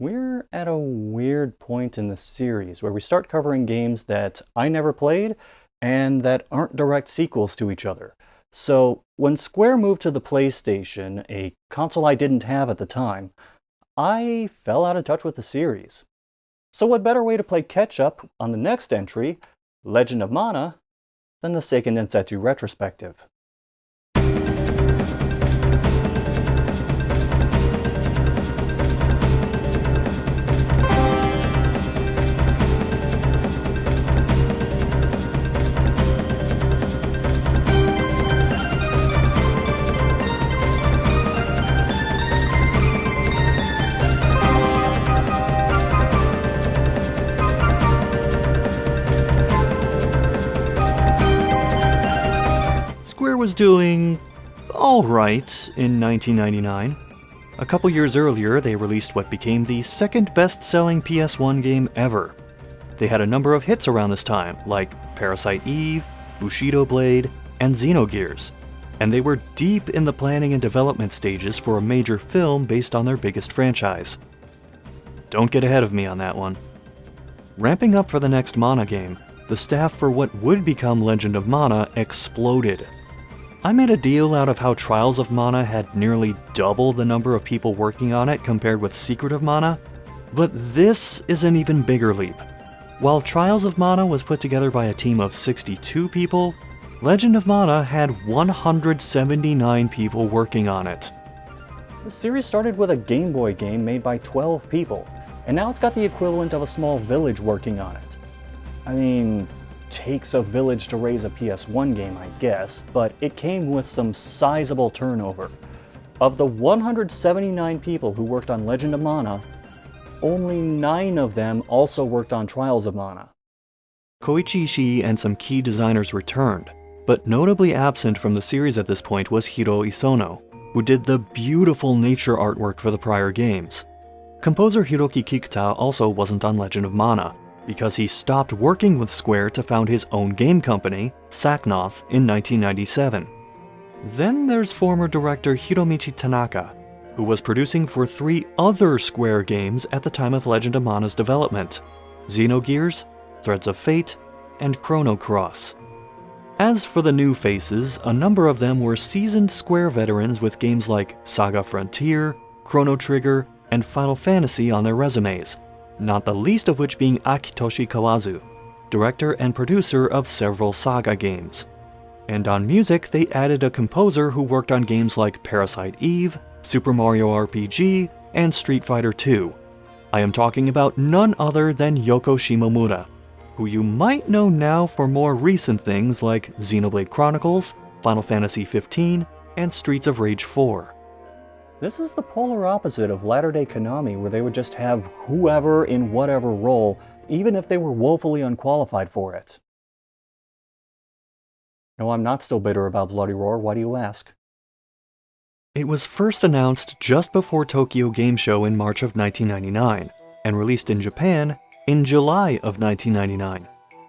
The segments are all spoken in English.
We're at a weird point in the series where we start covering games that I never played and that aren't direct sequels to each other. So, when Square moved to the PlayStation, a console I didn't have at the time, I fell out of touch with the series. So, what better way to play catch up on the next entry, Legend of Mana, than the Seiken Densetsu Retrospective? Square was doing alright in 1999. A couple years earlier, they released what became the second best-selling PS1 game ever. They had a number of hits around this time, like Parasite Eve, Bushido Blade, and Xenogears, and they were deep in the planning and development stages for a major film based on their biggest franchise. Don't get ahead of me on that one. Ramping up for the next Mana game, the staff for what would become Legend of Mana exploded. I made a deal out of how Trials of Mana had nearly double the number of people working on it compared with Secret of Mana, but this is an even bigger leap. While Trials of Mana was put together by a team of 62 people, Legend of Mana had 179 people working on it. The series started with a Game Boy game made by 12 people, and now it's got the equivalent of a small village working on it. I mean, takes a village to raise a PS1 game, I guess, but it came with some sizable turnover. Of the 179 people who worked on Legend of Mana, only 9 of them also worked on Trials of Mana. Koichi Ishii and some key designers returned, but notably absent from the series at this point was Hiro Isono, who did the beautiful nature artwork for the prior games. Composer Hiroki Kikuta also wasn't on Legend of Mana, because he stopped working with Square to found his own game company, Sacknoth, in 1997. Then there's former director Hiromichi Tanaka, who was producing for 3 other Square games at the time of Legend of Mana's development: Xenogears, Threads of Fate, and Chrono Cross. As for the new faces, a number of them were seasoned Square veterans with games like Saga Frontier, Chrono Trigger, and Final Fantasy on their resumes, not the least of which being Akitoshi Kawazu, director and producer of several Saga games. And on music, they added a composer who worked on games like Parasite Eve, Super Mario RPG, and Street Fighter II. I am talking about none other than Yoko Shimomura, who you might know now for more recent things like Xenoblade Chronicles, Final Fantasy XV, and Streets of Rage 4. This is the polar opposite of latter-day Konami, where they would just have whoever in whatever role, even if they were woefully unqualified for it. No, I'm not still bitter about Bloody Roar, why do you ask? It was first announced just before Tokyo Game Show in March of 1999, and released in Japan in July of 1999,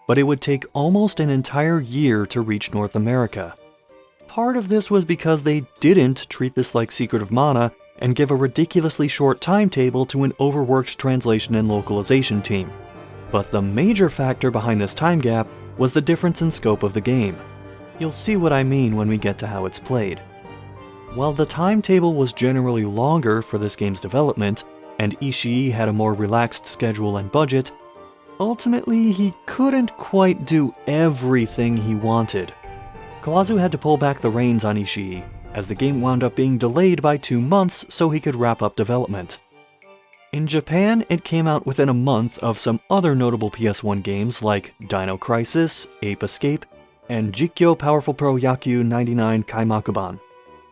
but it would take almost an entire year to reach North America. Part of this was because they didn't treat this like Secret of Mana and give a ridiculously short timetable to an overworked translation and localization team. But the major factor behind this time gap was the difference in scope of the game. You'll see what I mean when we get to how it's played. While the timetable was generally longer for this game's development, and Ishii had a more relaxed schedule and budget, ultimately he couldn't quite do everything he wanted. Kawazu had to pull back the reins on Ishii, as the game wound up being delayed by 2 months so he could wrap up development. In Japan, it came out within a month of some other notable PS1 games like Dino Crisis, Ape Escape, and Jikyo Powerful Pro Yakyu 99 Kaimakuban,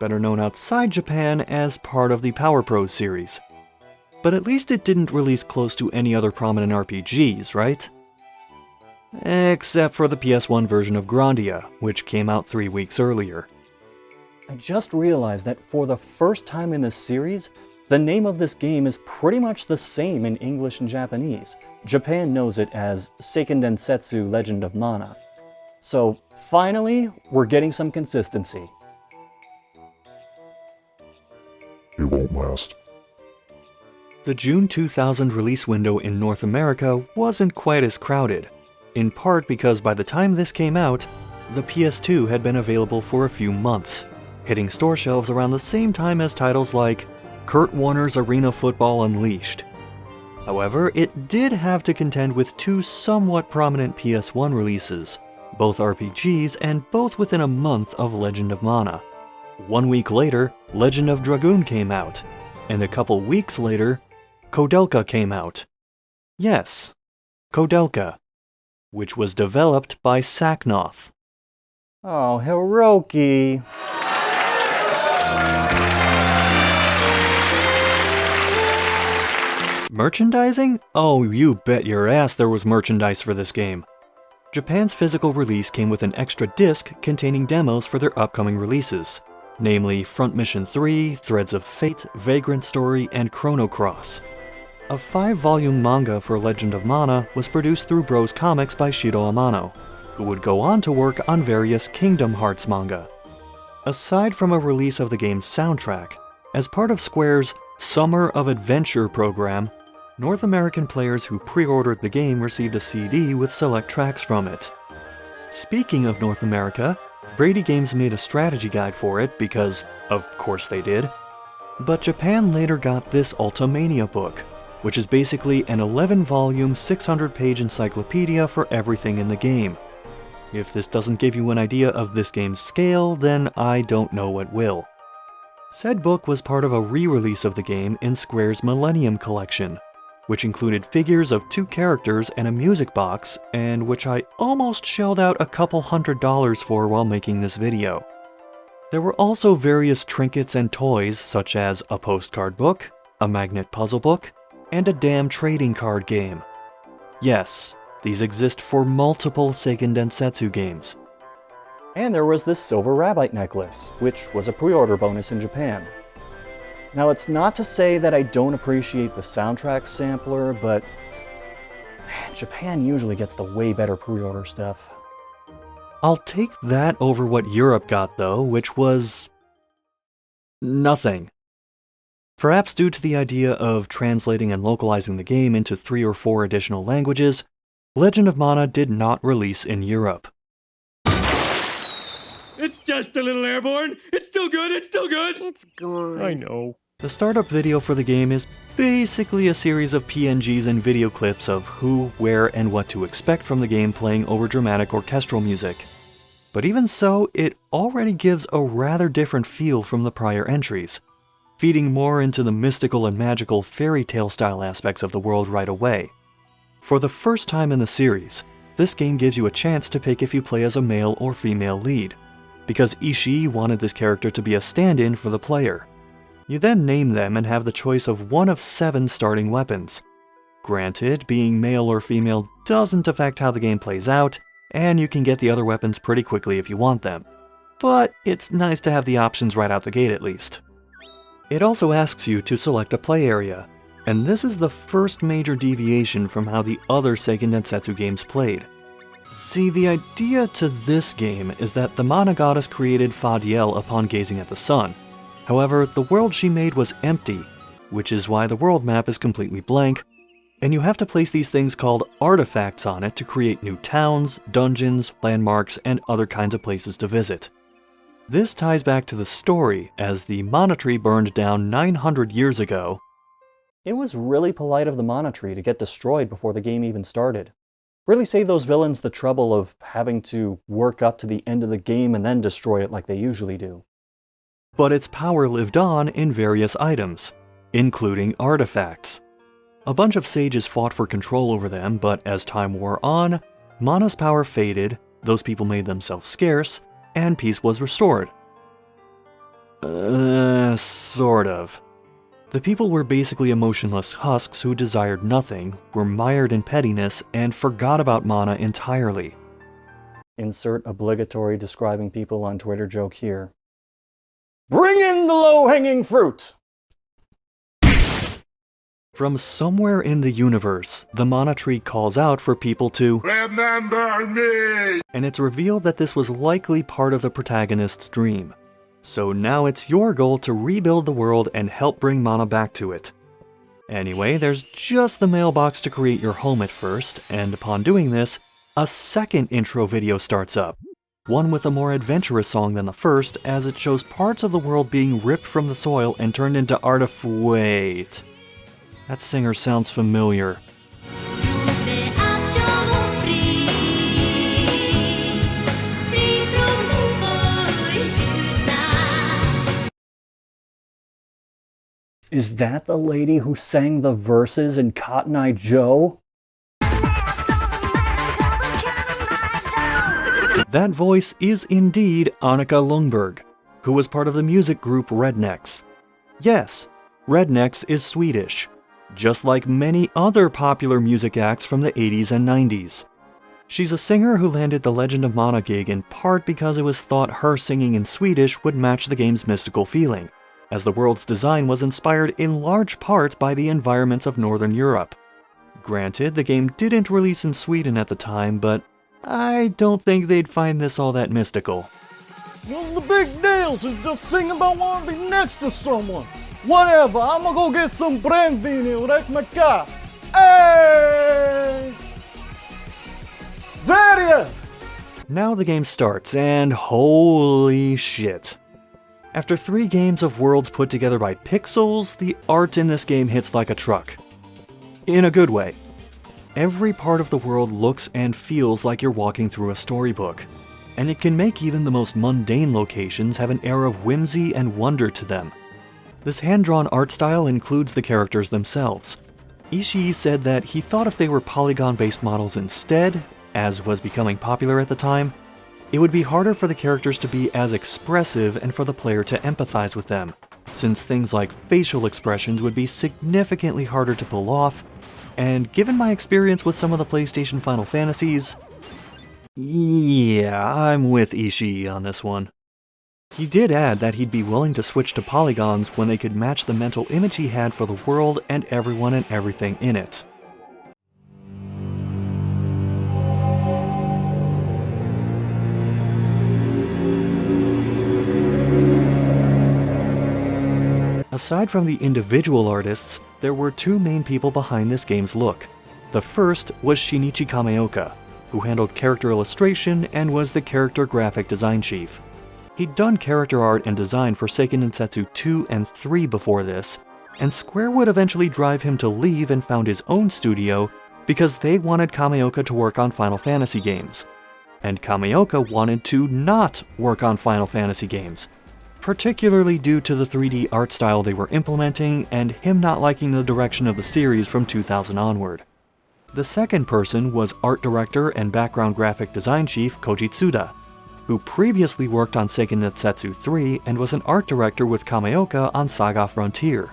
better known outside Japan as part of the Power Pros series. But at least it didn't release close to any other prominent RPGs, right? Except for the PS1 version of Grandia, which came out 3 weeks earlier. I just realized that for the first time in this series, the name of this game is pretty much the same in English and Japanese. Japan knows it as Seiken Densetsu Legend of Mana. So finally, we're getting some consistency. It won't last. The June 2000 release window in North America wasn't quite as crowded, in part because by the time this came out, the PS2 had been available for a few months, hitting store shelves around the same time as titles like Kurt Warner's Arena Football Unleashed. However, it did have to contend with two somewhat prominent PS1 releases, both RPGs and both within a month of Legend of Mana. 1 week later, Legend of Dragoon came out, and a couple weeks later, Koudelka came out. Yes, Koudelka, which was developed by Saknoth. Oh, Hiroki. Merchandising? Oh, you bet your ass there was merchandise for this game. Japan's physical release came with an extra disc containing demos for their upcoming releases, namely Front Mission 3, Threads of Fate, Vagrant Story, and Chrono Cross. A 5-volume manga for Legend of Mana was produced through Bros Comics by Shiro Amano, who would go on to work on various Kingdom Hearts manga. Aside from a release of the game's soundtrack, as part of Square's Summer of Adventure program, North American players who pre-ordered the game received a CD with select tracks from it. Speaking of North America, Brady Games made a strategy guide for it because, of course they did. But Japan later got this Ultimania book, which is basically an 11-volume, 600-page encyclopedia for everything in the game. If this doesn't give you an idea of this game's scale, then I don't know what will. Said book was part of a re-release of the game in Square's Millennium Collection, which included figures of 2 characters and a music box, and which I almost shelled out a couple $100 for while making this video. There were also various trinkets and toys such as a postcard book, a magnet puzzle book, and a damn trading card game. Yes, these exist for multiple Seiken Densetsu games. And there was this silver rabbite necklace, which was a pre-order bonus in Japan. Now, it's not to say that I don't appreciate the soundtrack sampler, but man, Japan usually gets the way better pre-order stuff. I'll take that over what Europe got though, which was nothing. Perhaps due to the idea of translating and localizing the game into 3 or 4 additional languages, Legend of Mana did not release in Europe. It's just a little airborne. It's still good. It's still good. It's gone. I know. The startup video for the game is basically a series of PNGs and video clips of who, where, and what to expect from the game playing over dramatic orchestral music. But even so, it already gives a rather different feel from the prior entries, feeding more into the mystical and magical fairy tale style aspects of the world right away. For the first time in the series, this game gives you a chance to pick if you play as a male or female lead, because Ishii wanted this character to be a stand-in for the player. You then name them and have the choice of one of 7 starting weapons. Granted, being male or female doesn't affect how the game plays out, and you can get the other weapons pretty quickly if you want them. But it's nice to have the options right out the gate at least. It also asks you to select a play area, and this is the first major deviation from how the other Seiken Densetsu games played. See, the idea to this game is that the Mana Goddess created Fadiel upon gazing at the sun. However, the world she made was empty, which is why the world map is completely blank, and you have to place these things called artifacts on it to create new towns, dungeons, landmarks, and other kinds of places to visit. This ties back to the story, as the Mana Tree burned down 900 years ago. It was really polite of the Mana Tree to get destroyed before the game even started. Really save those villains the trouble of having to work up to the end of the game and then destroy it like they usually do. But its power lived on in various items, including artifacts. A bunch of sages fought for control over them, but as time wore on, Mana's power faded, those people made themselves scarce, and peace was restored. Sort of. The people were basically emotionless husks who desired nothing, were mired in pettiness, and forgot about mana entirely. Insert obligatory describing people on Twitter joke here. Bring in the low-hanging fruit! From somewhere in the universe, the Mana Tree calls out for people to remember me! And it's revealed that this was likely part of the protagonist's dream. So now it's your goal to rebuild the world and help bring mana back to it. Anyway, there's just the mailbox to create your home at first, and upon doing this, a second intro video starts up. One with a more adventurous song than the first, as it shows parts of the world being ripped from the soil and turned into Wait. That singer sounds familiar. Is that the lady who sang the verses in Cotton Eye Joe? That voice is indeed Annika Lundberg, who was part of the music group Rednecks. Yes, Rednecks is Swedish, just like many other popular music acts from the 80s and 90s. She's a singer who landed the Legend of Mana gig in part because it was thought her singing in Swedish would match the game's mystical feeling, as the world's design was inspired in large part by the environments of Northern Europe. Granted, the game didn't release in Sweden at the time, but I don't think they'd find this all that mystical. One of the big deals is just singing about wanting to be next to someone. Whatever, I'm gonna go get some brännvin and wreck my car. Hey! There! Now the game starts, and holy shit. After 3 games of worlds put together by pixels, the art in this game hits like a truck. In a good way. Every part of the world looks and feels like you're walking through a storybook, and it can make even the most mundane locations have an air of whimsy and wonder to them. This hand-drawn art style includes the characters themselves. Ishii said that he thought if they were polygon-based models instead, as was becoming popular at the time, it would be harder for the characters to be as expressive and for the player to empathize with them, since things like facial expressions would be significantly harder to pull off, and given my experience with some of the PlayStation Final Fantasies, yeah, I'm with Ishii on this one. He did add that he'd be willing to switch to polygons when they could match the mental image he had for the world and everyone and everything in it. Aside from the individual artists, there were 2 main people behind this game's look. The first was Shinichi Kameoka, who handled character illustration and was the character graphic design chief. He'd done character art and design for Seiken Densetsu 2 and 3 before this, and Square would eventually drive him to leave and found his own studio because they wanted Kameoka to work on Final Fantasy games. And Kameoka wanted to not work on Final Fantasy games, particularly due to the 3D art style they were implementing and him not liking the direction of the series from 2000 onward. The second person was art director and background graphic design chief Koji Tsuda, who previously worked on Seiken Densetsu 3 and was an art director with Kameoka on Saga Frontier.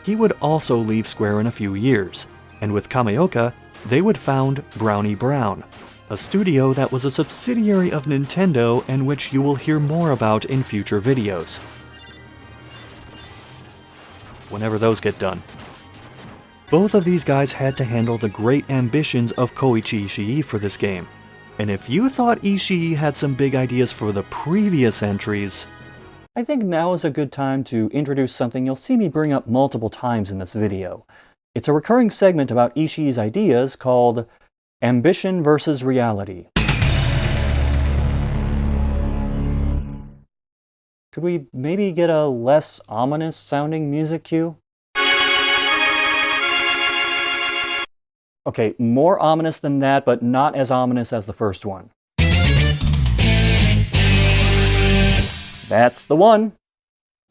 He would also leave Square in a few years, and with Kameoka, they would found Brownie Brown, a studio that was a subsidiary of Nintendo and which you will hear more about in future videos. Whenever those get done. Both of these guys had to handle the great ambitions of Koichi Ishii for this game, and if you thought Ishii had some big ideas for the previous entries, I think now is a good time to introduce something you'll see me bring up multiple times in this video. It's a recurring segment about Ishii's ideas called Ambition versus Reality. Could we maybe get a less ominous sounding music cue? Okay, more ominous than that, but not as ominous as the first one. That's the one!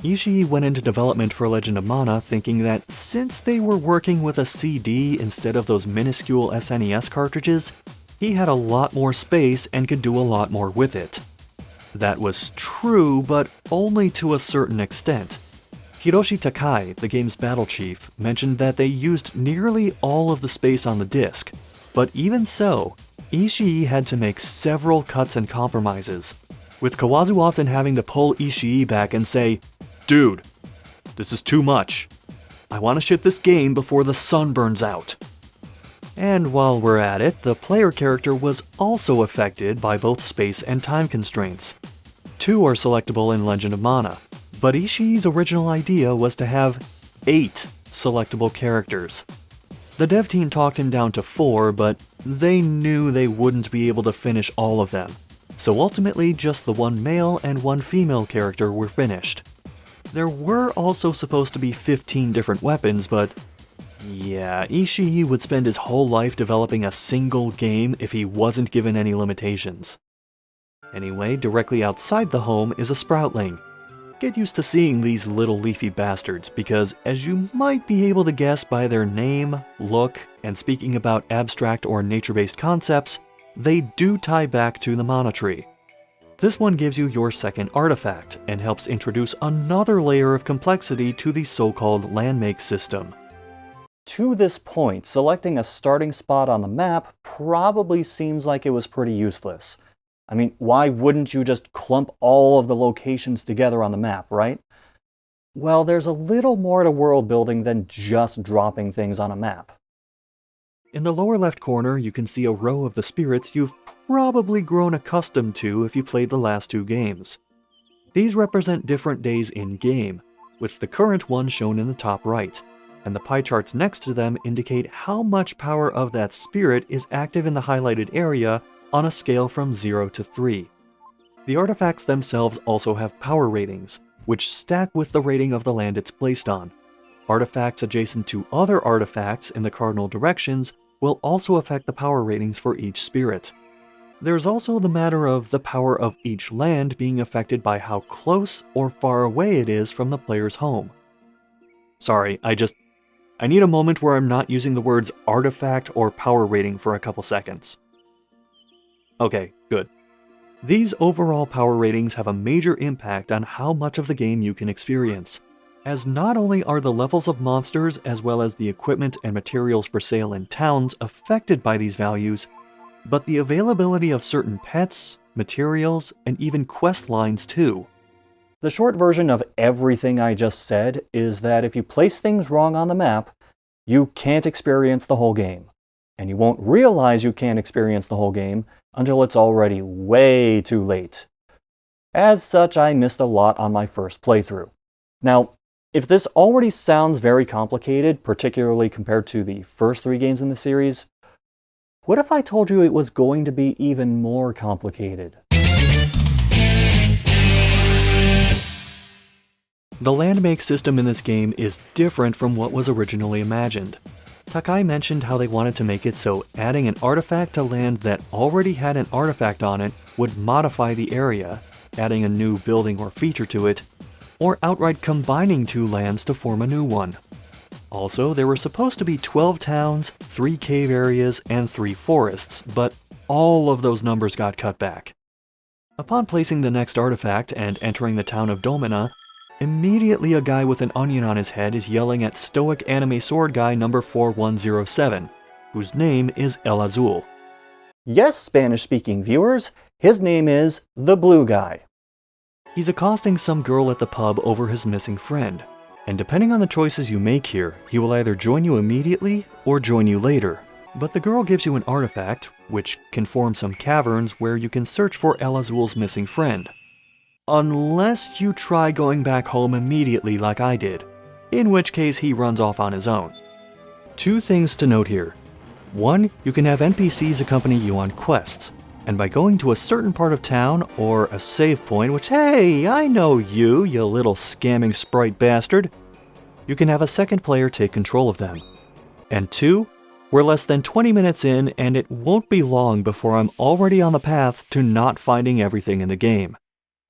Ishii went into development for Legend of Mana thinking that since they were working with a CD instead of those minuscule SNES cartridges, he had a lot more space and could do a lot more with it. That was true, but only to a certain extent. Hiroshi Takai, the game's battle chief, mentioned that they used nearly all of the space on the disc, but even so, Ishii had to make several cuts and compromises, with Kawazu often having to pull Ishii back and say, "Dude, this is too much. I want to ship this game before the sun burns out." And while we're at it, the player character was also affected by both space and time constraints. 2 are selectable in Legend of Mana, but Ishii's original idea was to have 8 selectable characters. The dev team talked him down to 4, but they knew they wouldn't be able to finish all of them, so ultimately just the 1 male and 1 female character were finished. There were also supposed to be 15 different weapons, but yeah, Ishii would spend his whole life developing a single game if he wasn't given any limitations. Anyway, directly outside the home is a sproutling. Get used to seeing these little leafy bastards, because as you might be able to guess by their name, look, and speaking about abstract or nature-based concepts, they do tie back to the mana tree. This one gives you your second artifact, and helps introduce another layer of complexity to the so-called landmake system. To this point, selecting a starting spot on the map probably seems like it was pretty useless. I mean, why wouldn't you just clump all of the locations together on the map, right? Well, there's a little more to world building than just dropping things on a map. In the lower left corner, you can see a row of the spirits you've probably grown accustomed to if you played the last 2 games. These represent different days in-game, with the current one shown in the top right, and the pie charts next to them indicate how much power of that spirit is active in the highlighted area on a scale from 0 to 3. The artifacts themselves also have power ratings, which stack with the rating of the land it's placed on. Artifacts adjacent to other artifacts in the cardinal directions will also affect the power ratings for each spirit. There's also the matter of the power of each land being affected by how close or far away it is from the player's home. Sorry, I need a moment where I'm not using the words artifact or power rating for a couple seconds. Okay, good. These overall power ratings have a major impact on how much of the game you can experience, as not only are the levels of monsters as well as the equipment and materials for sale in towns affected by these values, but the availability of certain pets, materials, and even quest lines too. The short version of everything I just said is that if you place things wrong on the map, you can't experience the whole game. And you won't realize you can't experience the whole game until it's already way too late. As such, I missed a lot on my first playthrough. Now, if this already sounds very complicated, particularly compared to the first 3 games in the series, what if I told you it was going to be even more complicated? The landmake system in this game is different from what was originally imagined. Takai mentioned how they wanted to make it so adding an artifact to land that already had an artifact on it would modify the area, adding a new building or feature to it, or outright combining 2 lands to form a new one. Also, there were supposed to be 12 towns, 3 cave areas, and 3 forests, but all of those numbers got cut back. Upon placing the next artifact and entering the town of Domina, immediately a guy with an onion on his head is yelling at stoic anime sword guy number 4107, whose name is El Azul. Yes, Spanish-speaking viewers, his name is the Blue Guy. He's accosting some girl at the pub over his missing friend, and depending on the choices you make here, he will either join you immediately or join you later. But the girl gives you an artifact, which can form some caverns where you can search for El Azul's missing friend. Unless you try going back home immediately like I did, in which case he runs off on his own. 2 things to note here. 1, you can have NPCs accompany you on quests, and by going to a certain part of town or a save point, which, hey, I know you little scamming sprite bastard, you can have a second player take control of them. And 2, we're less than 20 minutes in, and it won't be long before I'm already on the path to not finding everything in the game.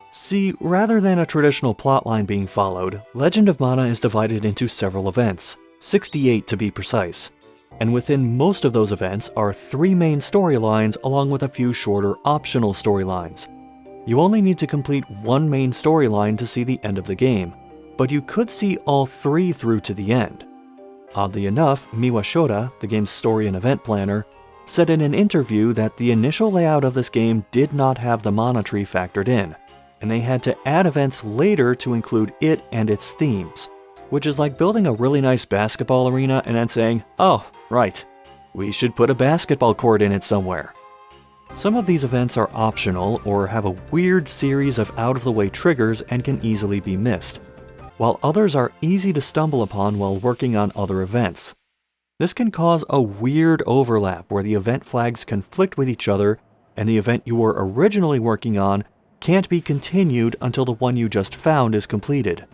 See, rather than a traditional plotline being followed, Legend of Mana is divided into several events, 68 to be precise, and within most of those events are 3 main storylines along with a few shorter optional storylines. You only need to complete 1 main storyline to see the end of the game, but you could see all 3 through to the end. Oddly enough, Miwa Shoda, the game's story and event planner, said in an interview that the initial layout of this game did not have the mana tree factored in, and they had to add events later to include it and its themes, which is like building a really nice basketball arena and then saying, oh, right, we should put a basketball court in it somewhere. Some of these events are optional or have a weird series of out-of-the-way triggers and can easily be missed. while others are easy to stumble upon while working on other events. This can cause a weird overlap where the event flags conflict with each other and the event you were originally working on can't be continued until the one you just found is completed.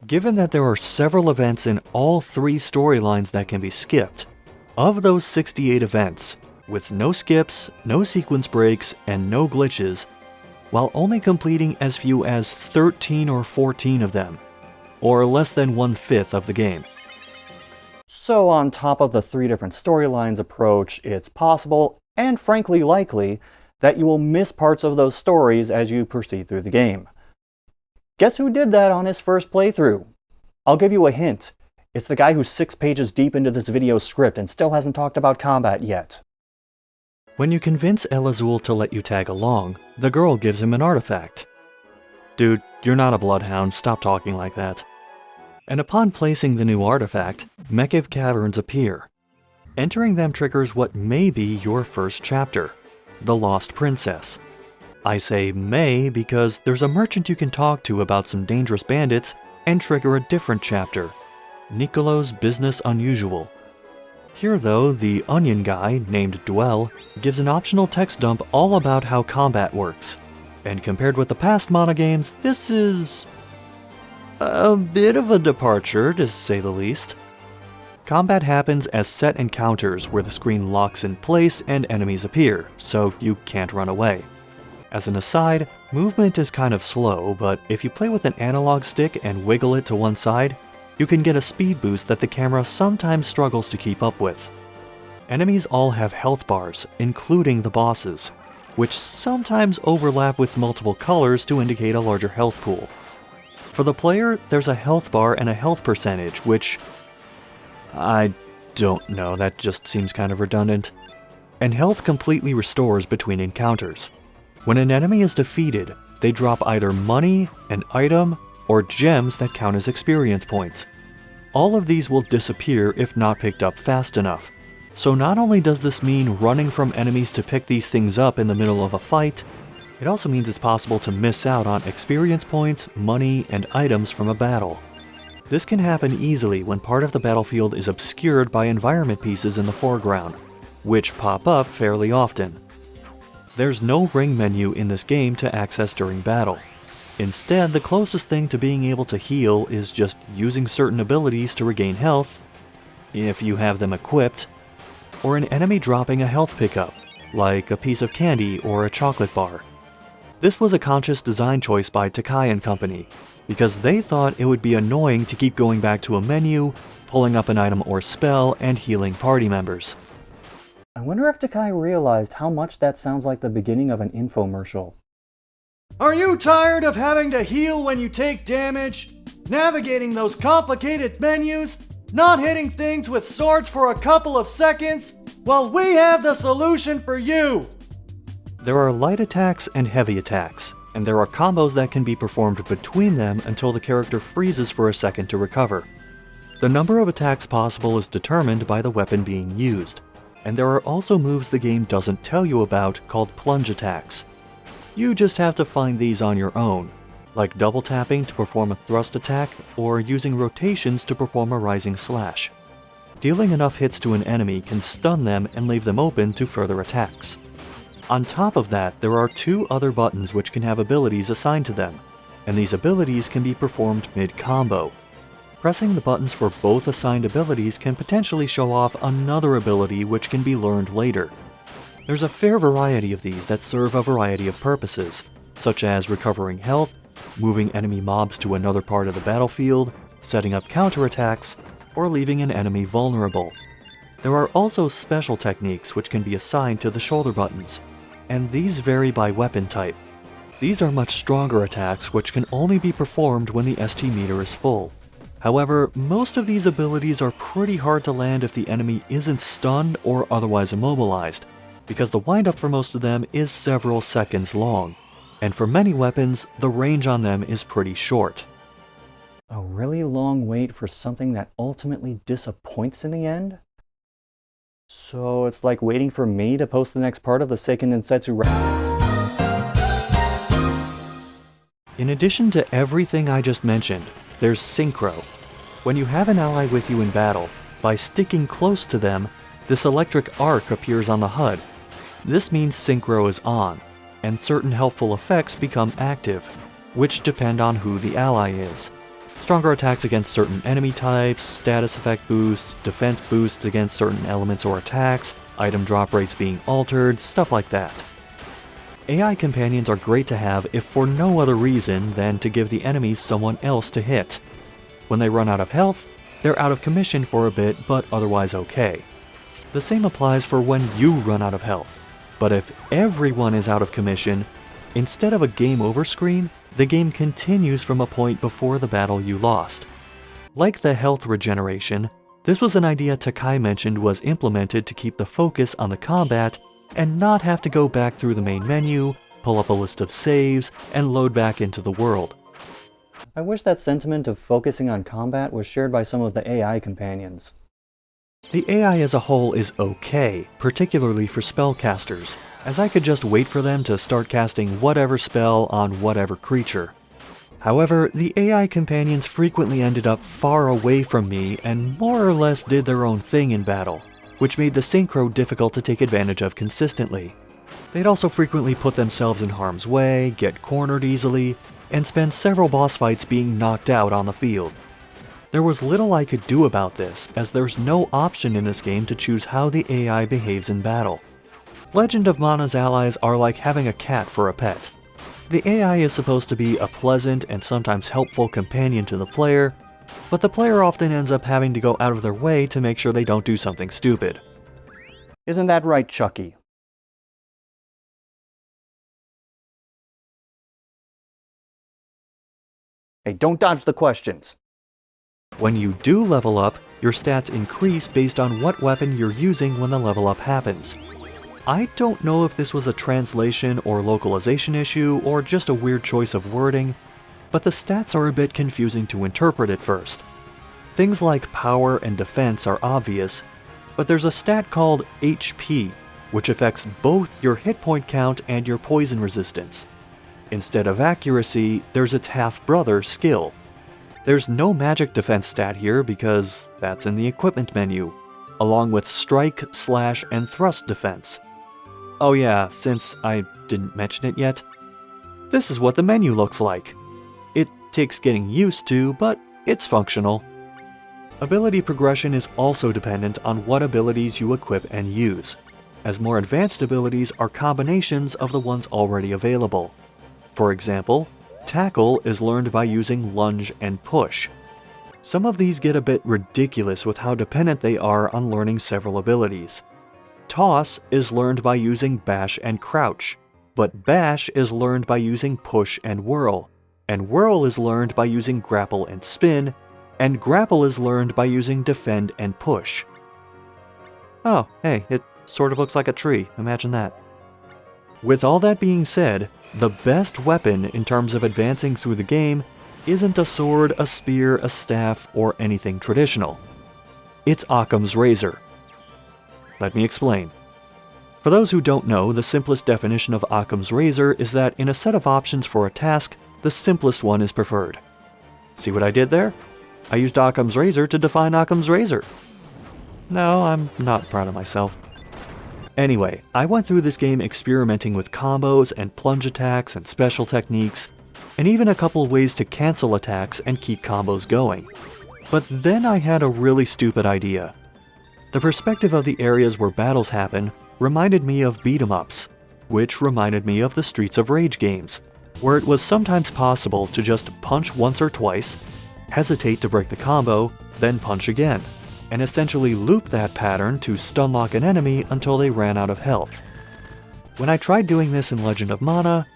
Given that there are several events in all 3 storylines that can be skipped, of those 68 events, with no skips, no sequence breaks, and no glitches, while only completing as few as 13 or 14 of them, or less than 1/5 of the game. So on top of the 3 different storylines approach, it's possible, and frankly likely, that you will miss parts of those stories as you proceed through the game. Guess who did that on his first playthrough? I'll give you a hint. It's the guy who's 6 pages deep into this video script and still hasn't talked about combat yet. When you convince El Azul to let you tag along, the girl gives him an artifact. Dude, you're not a bloodhound, stop talking like that. And upon placing the new artifact, Mekiv Caverns appear. Entering them triggers what may be your first chapter, The Lost Princess. I say may because there's a merchant you can talk to about some dangerous bandits and trigger a different chapter, Nicolo's Business Unusual. Here though, the onion guy, named Dwell, gives an optional text dump all about how combat works. And compared with the past Mana games, this is a bit of a departure, to say the least. Combat happens as set encounters where the screen locks in place and enemies appear, so you can't run away. As an aside, movement is kind of slow, but if you play with an analog stick and wiggle it to one side, you can get a speed boost that the camera sometimes struggles to keep up with. Enemies all have health bars, including the bosses, which sometimes overlap with multiple colors to indicate a larger health pool. For the player, there's a health bar and a health percentage, which I don't know, that just seems kind of redundant. And health completely restores between encounters. When an enemy is defeated, they drop either money, an item, or gems that count as experience points. All of these will disappear if not picked up fast enough. So not only does this mean running from enemies to pick these things up in the middle of a fight, it also means it's possible to miss out on experience points, money, and items from a battle. This can happen easily when part of the battlefield is obscured by environment pieces in the foreground, which pop up fairly often. There's no ring menu in this game to access during battle. Instead, the closest thing to being able to heal is just using certain abilities to regain health, if you have them equipped, or an enemy dropping a health pickup, like a piece of candy or a chocolate bar. This was a conscious design choice by Takai and Company, because they thought it would be annoying to keep going back to a menu, pulling up an item or spell, and healing party members. I wonder if Takai realized how much that sounds like the beginning of an infomercial. Are you tired of having to heal when you take damage? Navigating those complicated menus? Not hitting things with swords for a couple of seconds? Well, we have the solution for you! There are light attacks and heavy attacks, and there are combos that can be performed between them until the character freezes for a second to recover. The number of attacks possible is determined by the weapon being used, and there are also moves the game doesn't tell you about called plunge attacks. You just have to find these on your own, like double tapping to perform a thrust attack or using rotations to perform a rising slash. Dealing enough hits to an enemy can stun them and leave them open to further attacks. On top of that, there are 2 other buttons which can have abilities assigned to them, and these abilities can be performed mid-combo. Pressing the buttons for both assigned abilities can potentially show off another ability which can be learned later. There's a fair variety of these that serve a variety of purposes, such as recovering health, moving enemy mobs to another part of the battlefield, setting up counterattacks, or leaving an enemy vulnerable. There are also special techniques which can be assigned to the shoulder buttons, and these vary by weapon type. These are much stronger attacks which can only be performed when the ST meter is full. However, most of these abilities are pretty hard to land if the enemy isn't stunned or otherwise immobilized, because the windup for most of them is several seconds long, and for many weapons, the range on them is pretty short. A really long wait for something that ultimately disappoints in the end? So it's like waiting for me to post the next part of the Seiken Densetsu. In addition to everything I just mentioned, There's Synchro. When you have an ally with you in battle, by sticking close to them, this electric arc appears on the HUD. This means Synchro is on, and certain helpful effects become active, which depend on who the ally is. Stronger attacks against certain enemy types, status effect boosts, defense boosts against certain elements or attacks, item drop rates being altered, stuff like that. AI companions are great to have if for no other reason than to give the enemies someone else to hit. When they run out of health, they're out of commission for a bit, but otherwise okay. The same applies for when you run out of health, but if everyone is out of commission, instead of a game over screen, the game continues from a point before the battle you lost. Like the health regeneration, this was an idea Takai mentioned was implemented to keep the focus on the combat and not have to go back through the main menu, pull up a list of saves, and load back into the world. I wish that sentiment of focusing on combat was shared by some of the AI companions. The AI as a whole is okay, particularly for spellcasters, as I could just wait for them to start casting whatever spell on whatever creature. However, the AI companions frequently ended up far away from me and more or less did their own thing in battle, which made the synchro difficult to take advantage of consistently. They'd also frequently put themselves in harm's way, get cornered easily, and spend several boss fights being knocked out on the field. There was little I could do about this, as there's no option in this game to choose how the AI behaves in battle. Legend of Mana's allies are like having a cat for a pet. The AI is supposed to be a pleasant and sometimes helpful companion to the player, but the player often ends up having to go out of their way to make sure they don't do something stupid. Isn't that right, Chucky? Hey, don't dodge the questions. When you do level up, your stats increase based on what weapon you're using when the level up happens. I don't know if this was a translation or localization issue or just a weird choice of wording, but the stats are a bit confusing to interpret at first. Things like power and defense are obvious, but there's a stat called HP, which affects both your hit point count and your poison resistance. Instead of accuracy, there's its half-brother, skill. There's no magic defense stat here because that's in the equipment menu, along with strike, slash, and thrust defense. Oh yeah, since I didn't mention it yet, this is what the menu looks like. It takes getting used to, but it's functional. Ability progression is also dependent on what abilities you equip and use, as more advanced abilities are combinations of the ones already available. For example, Tackle is learned by using Lunge and Push. Some of these get a bit ridiculous with how dependent they are on learning several abilities. Toss is learned by using Bash and Crouch, but Bash is learned by using Push and Whirl is learned by using Grapple and Spin, and Grapple is learned by using Defend and Push. Oh, hey, it sort of looks like a tree, imagine that. With all that being said, the best weapon in terms of advancing through the game isn't a sword, a spear, a staff, or anything traditional. It's Occam's razor. Let me explain. For those who don't know, the simplest definition of Occam's razor is that in a set of options for a task, the simplest one is preferred. See what I did there? I used Occam's razor to define Occam's razor. No, I'm not proud of myself. Anyway, I went through this game experimenting with combos and plunge attacks and special techniques, and even a couple ways to cancel attacks and keep combos going. But then I had a really stupid idea. The perspective of the areas where battles happen reminded me of beat-em-ups, which reminded me of the Streets of Rage games, where it was sometimes possible to just punch once or twice, hesitate to break the combo, then punch again, and essentially loop that pattern to stun-lock an enemy until they ran out of health. When I tried doing this in Legend of Mana,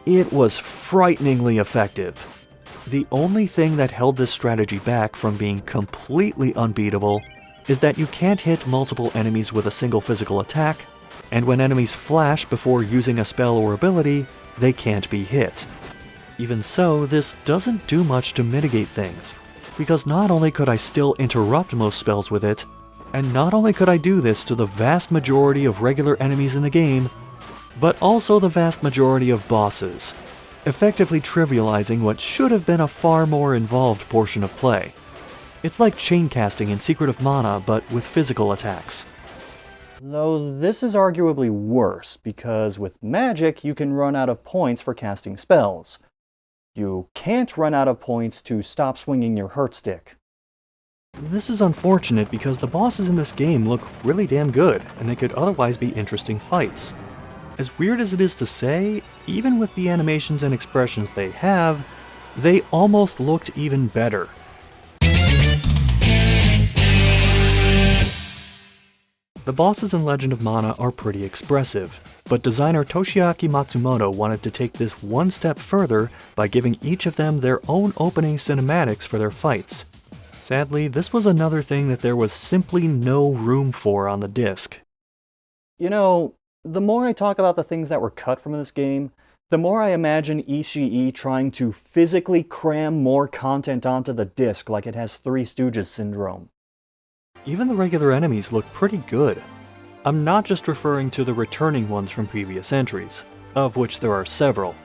it was frighteningly effective. The only thing that held this strategy back from being completely unbeatable is that you can't hit multiple enemies with a single physical attack, and when enemies flash before using a spell or ability, they can't be hit. Even so, this doesn't do much to mitigate things, because not only could I still interrupt most spells with it, and not only could I do this to the vast majority of regular enemies in the game, but also the vast majority of bosses. effectively trivializing what should have been a far more involved portion of play. It's like chain casting in Secret of Mana, but with physical attacks. Though this is arguably worse, because with magic you can run out of points for casting spells. You can't run out of points to stop swinging your hurt stick. This is unfortunate because the bosses in this game look really damn good, and they could otherwise be interesting fights. As weird as it is to say, even with the animations and expressions they have, they almost looked even better. The bosses in Legend of Mana are pretty expressive, but designer Toshiaki Matsumoto wanted to take this one step further by giving each of them their own opening cinematics for their fights. Sadly, this was another thing that there was simply no room for on the disc. You know, the more I talk about the things that were cut from this game, the more I imagine Ishii trying to physically cram more content onto the disc like it has Three Stooges syndrome. Even the regular enemies look pretty good. I'm not just referring to the returning ones from previous entries, of which there are several.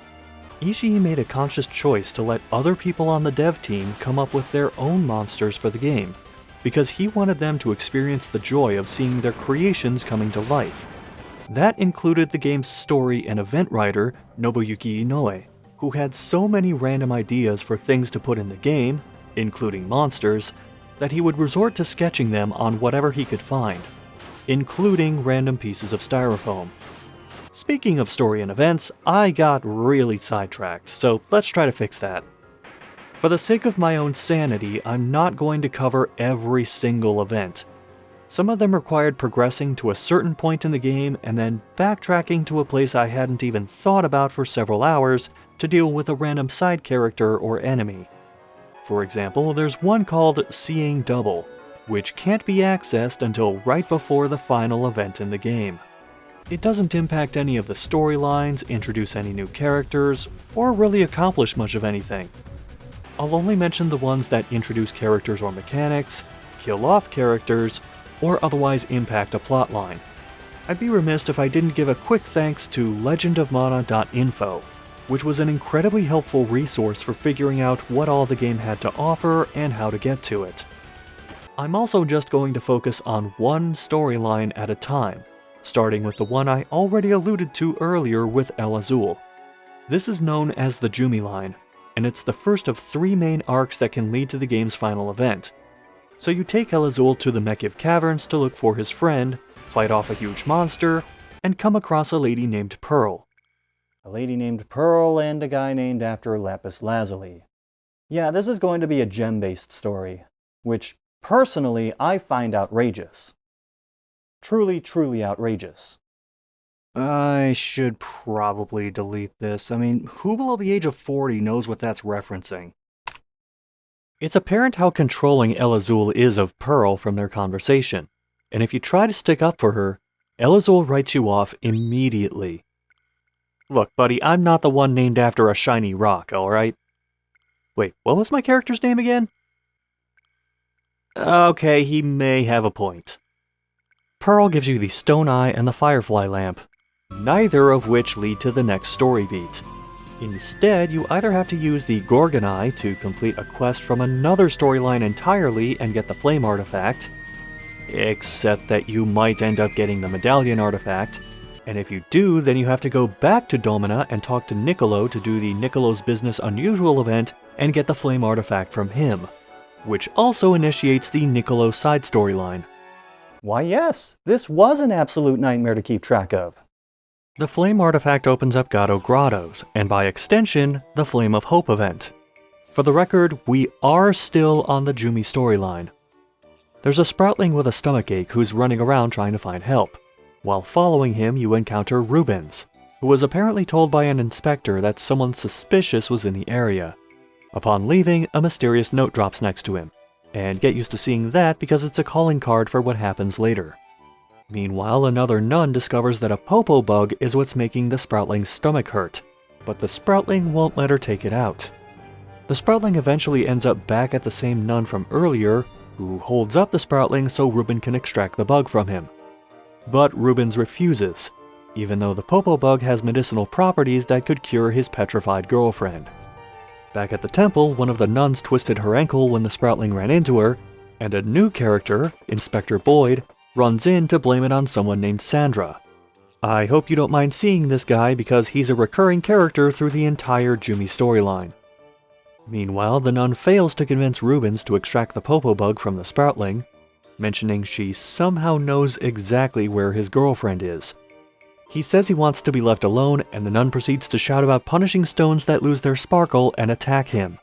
Ishii made a conscious choice to let other people on the dev team come up with their own monsters for the game, because he wanted them to experience the joy of seeing their creations coming to life. That included the game's story and event writer, Nobuyuki Inoue, who had so many random ideas for things to put in the game, including monsters, that he would resort to sketching them on whatever he could find, including random pieces of styrofoam. Speaking of story and events, I got really sidetracked, so let's try to fix that. For the sake of my own sanity, I'm not going to cover every single event. Some of them required progressing to a certain point in the game and then backtracking to a place I hadn't even thought about for several hours to deal with a random side character or enemy. For example, there's one called Seeing Double, which can't be accessed until right before the final event in the game. It doesn't impact any of the storylines, introduce any new characters, or really accomplish much of anything. I'll only mention the ones that introduce characters or mechanics, kill off characters, or otherwise impact a plotline. I'd be remiss if I didn't give a quick thanks to legendofmana.info, which was an incredibly helpful resource for figuring out what all the game had to offer and how to get to it. I'm also just going to focus on one storyline at a time, starting with the one I already alluded to earlier with El Azul. This is known as the Jumi line, and it's the first of 3 main arcs that can lead to the game's final event. So you take El Azul to the Mekiv Caverns to look for his friend, fight off a huge monster, and come across a lady named Pearl. A lady named Pearl and a guy named after Lapis Lazuli. Yeah, this is going to be a gem-based story, which, personally, I find outrageous. Truly, truly outrageous. I should probably delete this. I mean, who below the age of 40 knows what that's referencing? It's apparent how controlling El Azul is of Pearl from their conversation, and if you try to stick up for her, El Azul writes you off immediately. Look, buddy, I'm not the one named after a shiny rock, alright? Wait, what was my character's name again? Okay, he may have a point. Pearl gives you the Stone Eye and the Firefly Lamp, neither of which lead to the next story beat. Instead, you either have to use the Gorgon Eye to complete a quest from another storyline entirely and get the Flame Artifact, except that you might end up getting the Medallion Artifact, and if you do, then you have to go back to Domina and talk to Niccolo to do the Niccolo's Business Unusual event and get the Flame Artifact from him, which also initiates the Niccolo side storyline. Why yes, this was an absolute nightmare to keep track of. The Flame Artifact opens up Gato Grottos, and by extension, the Flame of Hope event. For the record, we are still on the Jumi storyline. There's a Sproutling with a stomachache who's running around trying to find help. While following him, you encounter Rubens, who was apparently told by an inspector that someone suspicious was in the area. Upon leaving, a mysterious note drops next to him, and get used to seeing that because it's a calling card for what happens later. Meanwhile, another nun discovers that a popo bug is what's making the Sproutling's stomach hurt, but the Sproutling won't let her take it out. The Sproutling eventually ends up back at the same nun from earlier, who holds up the Sproutling so Ruben can extract the bug from him. But Rubens refuses, even though the Popo Bug has medicinal properties that could cure his petrified girlfriend. Back at the temple, one of the nuns twisted her ankle when the Sproutling ran into her, and a new character, Inspector Boyd, runs in to blame it on someone named Sandra. I hope you don't mind seeing this guy because he's a recurring character through the entire Jumi storyline. Meanwhile, the nun fails to convince Rubens to extract the Popo Bug from the Sproutling, mentioning she somehow knows exactly where his girlfriend is. He says he wants to be left alone, and the nun proceeds to shout about punishing stones that lose their sparkle and attack him.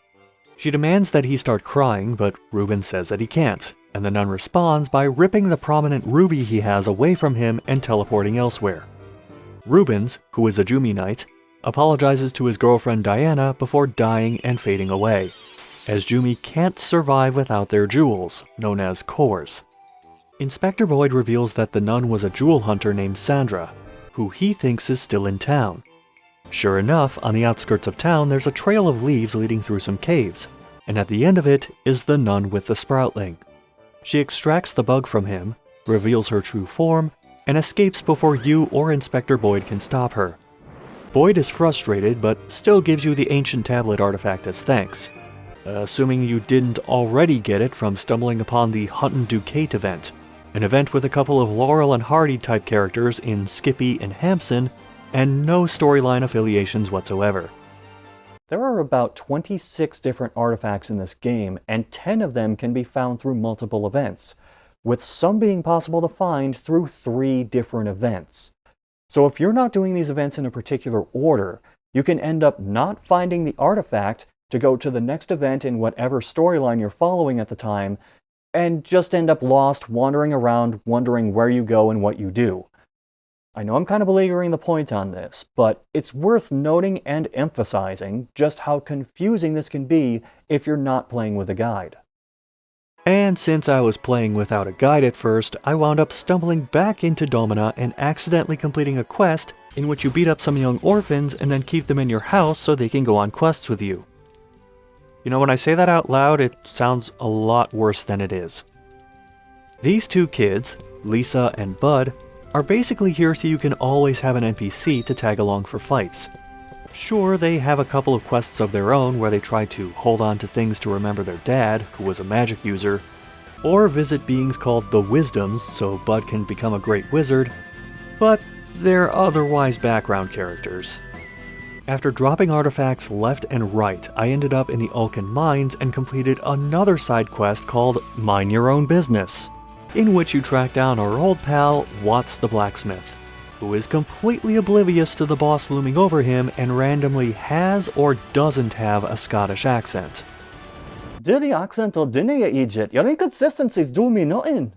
She demands that he start crying, but Rubens says that he can't, and the nun responds by ripping the prominent ruby he has away from him and teleporting elsewhere. Rubens, who is a Jumi Knight, apologizes to his girlfriend Diana before dying and fading away, as Jumi can't survive without their jewels, known as cores. Inspector Boyd reveals that the nun was a jewel hunter named Sandra, who he thinks is still in town. Sure enough, on the outskirts of town there's a trail of leaves leading through some caves, and at the end of it is the nun with the Sproutling. She extracts the bug from him, reveals her true form, and escapes before you or Inspector Boyd can stop her. Boyd is frustrated, but still gives you the ancient tablet artifact as thanks, assuming you didn't already get it from stumbling upon the Huntin' Ducate event, an event with a couple of Laurel and Hardy type characters in Skippy and Hampson, and no storyline affiliations whatsoever. There are about 26 different artifacts in this game, and 10 of them can be found through multiple events, with some being possible to find through 3 different events. So if you're not doing these events in a particular order, you can end up not finding the artifact to go to the next event in whatever storyline you're following at the time, and just end up lost wandering around wondering where you go and what you do. I know I'm kind of belaboring the point on this, but it's worth noting and emphasizing just how confusing this can be if you're not playing with a guide. And since I was playing without a guide at first, I wound up stumbling back into Domina and accidentally completing a quest in which you beat up some young orphans and then keep them in your house so they can go on quests with you. You know, when I say that out loud, it sounds a lot worse than it is. These 2 kids, Lisa and Bud, are basically here so you can always have an NPC to tag along for fights. Sure, they have a couple of quests of their own where they try to hold on to things to remember their dad, who was a magic user, or visit beings called the Wisdoms so Bud can become a great wizard, but they're otherwise background characters. After dropping artifacts left and right, I ended up in the Ulcan Mines and completed another side quest called Mind Your Own Business, in which you track down our old pal, Watts the Blacksmith, who is completely oblivious to the boss looming over him and randomly has or doesn't have a Scottish accent. Do the accent or dinna you, Egypt? Your inconsistencies do me nothing.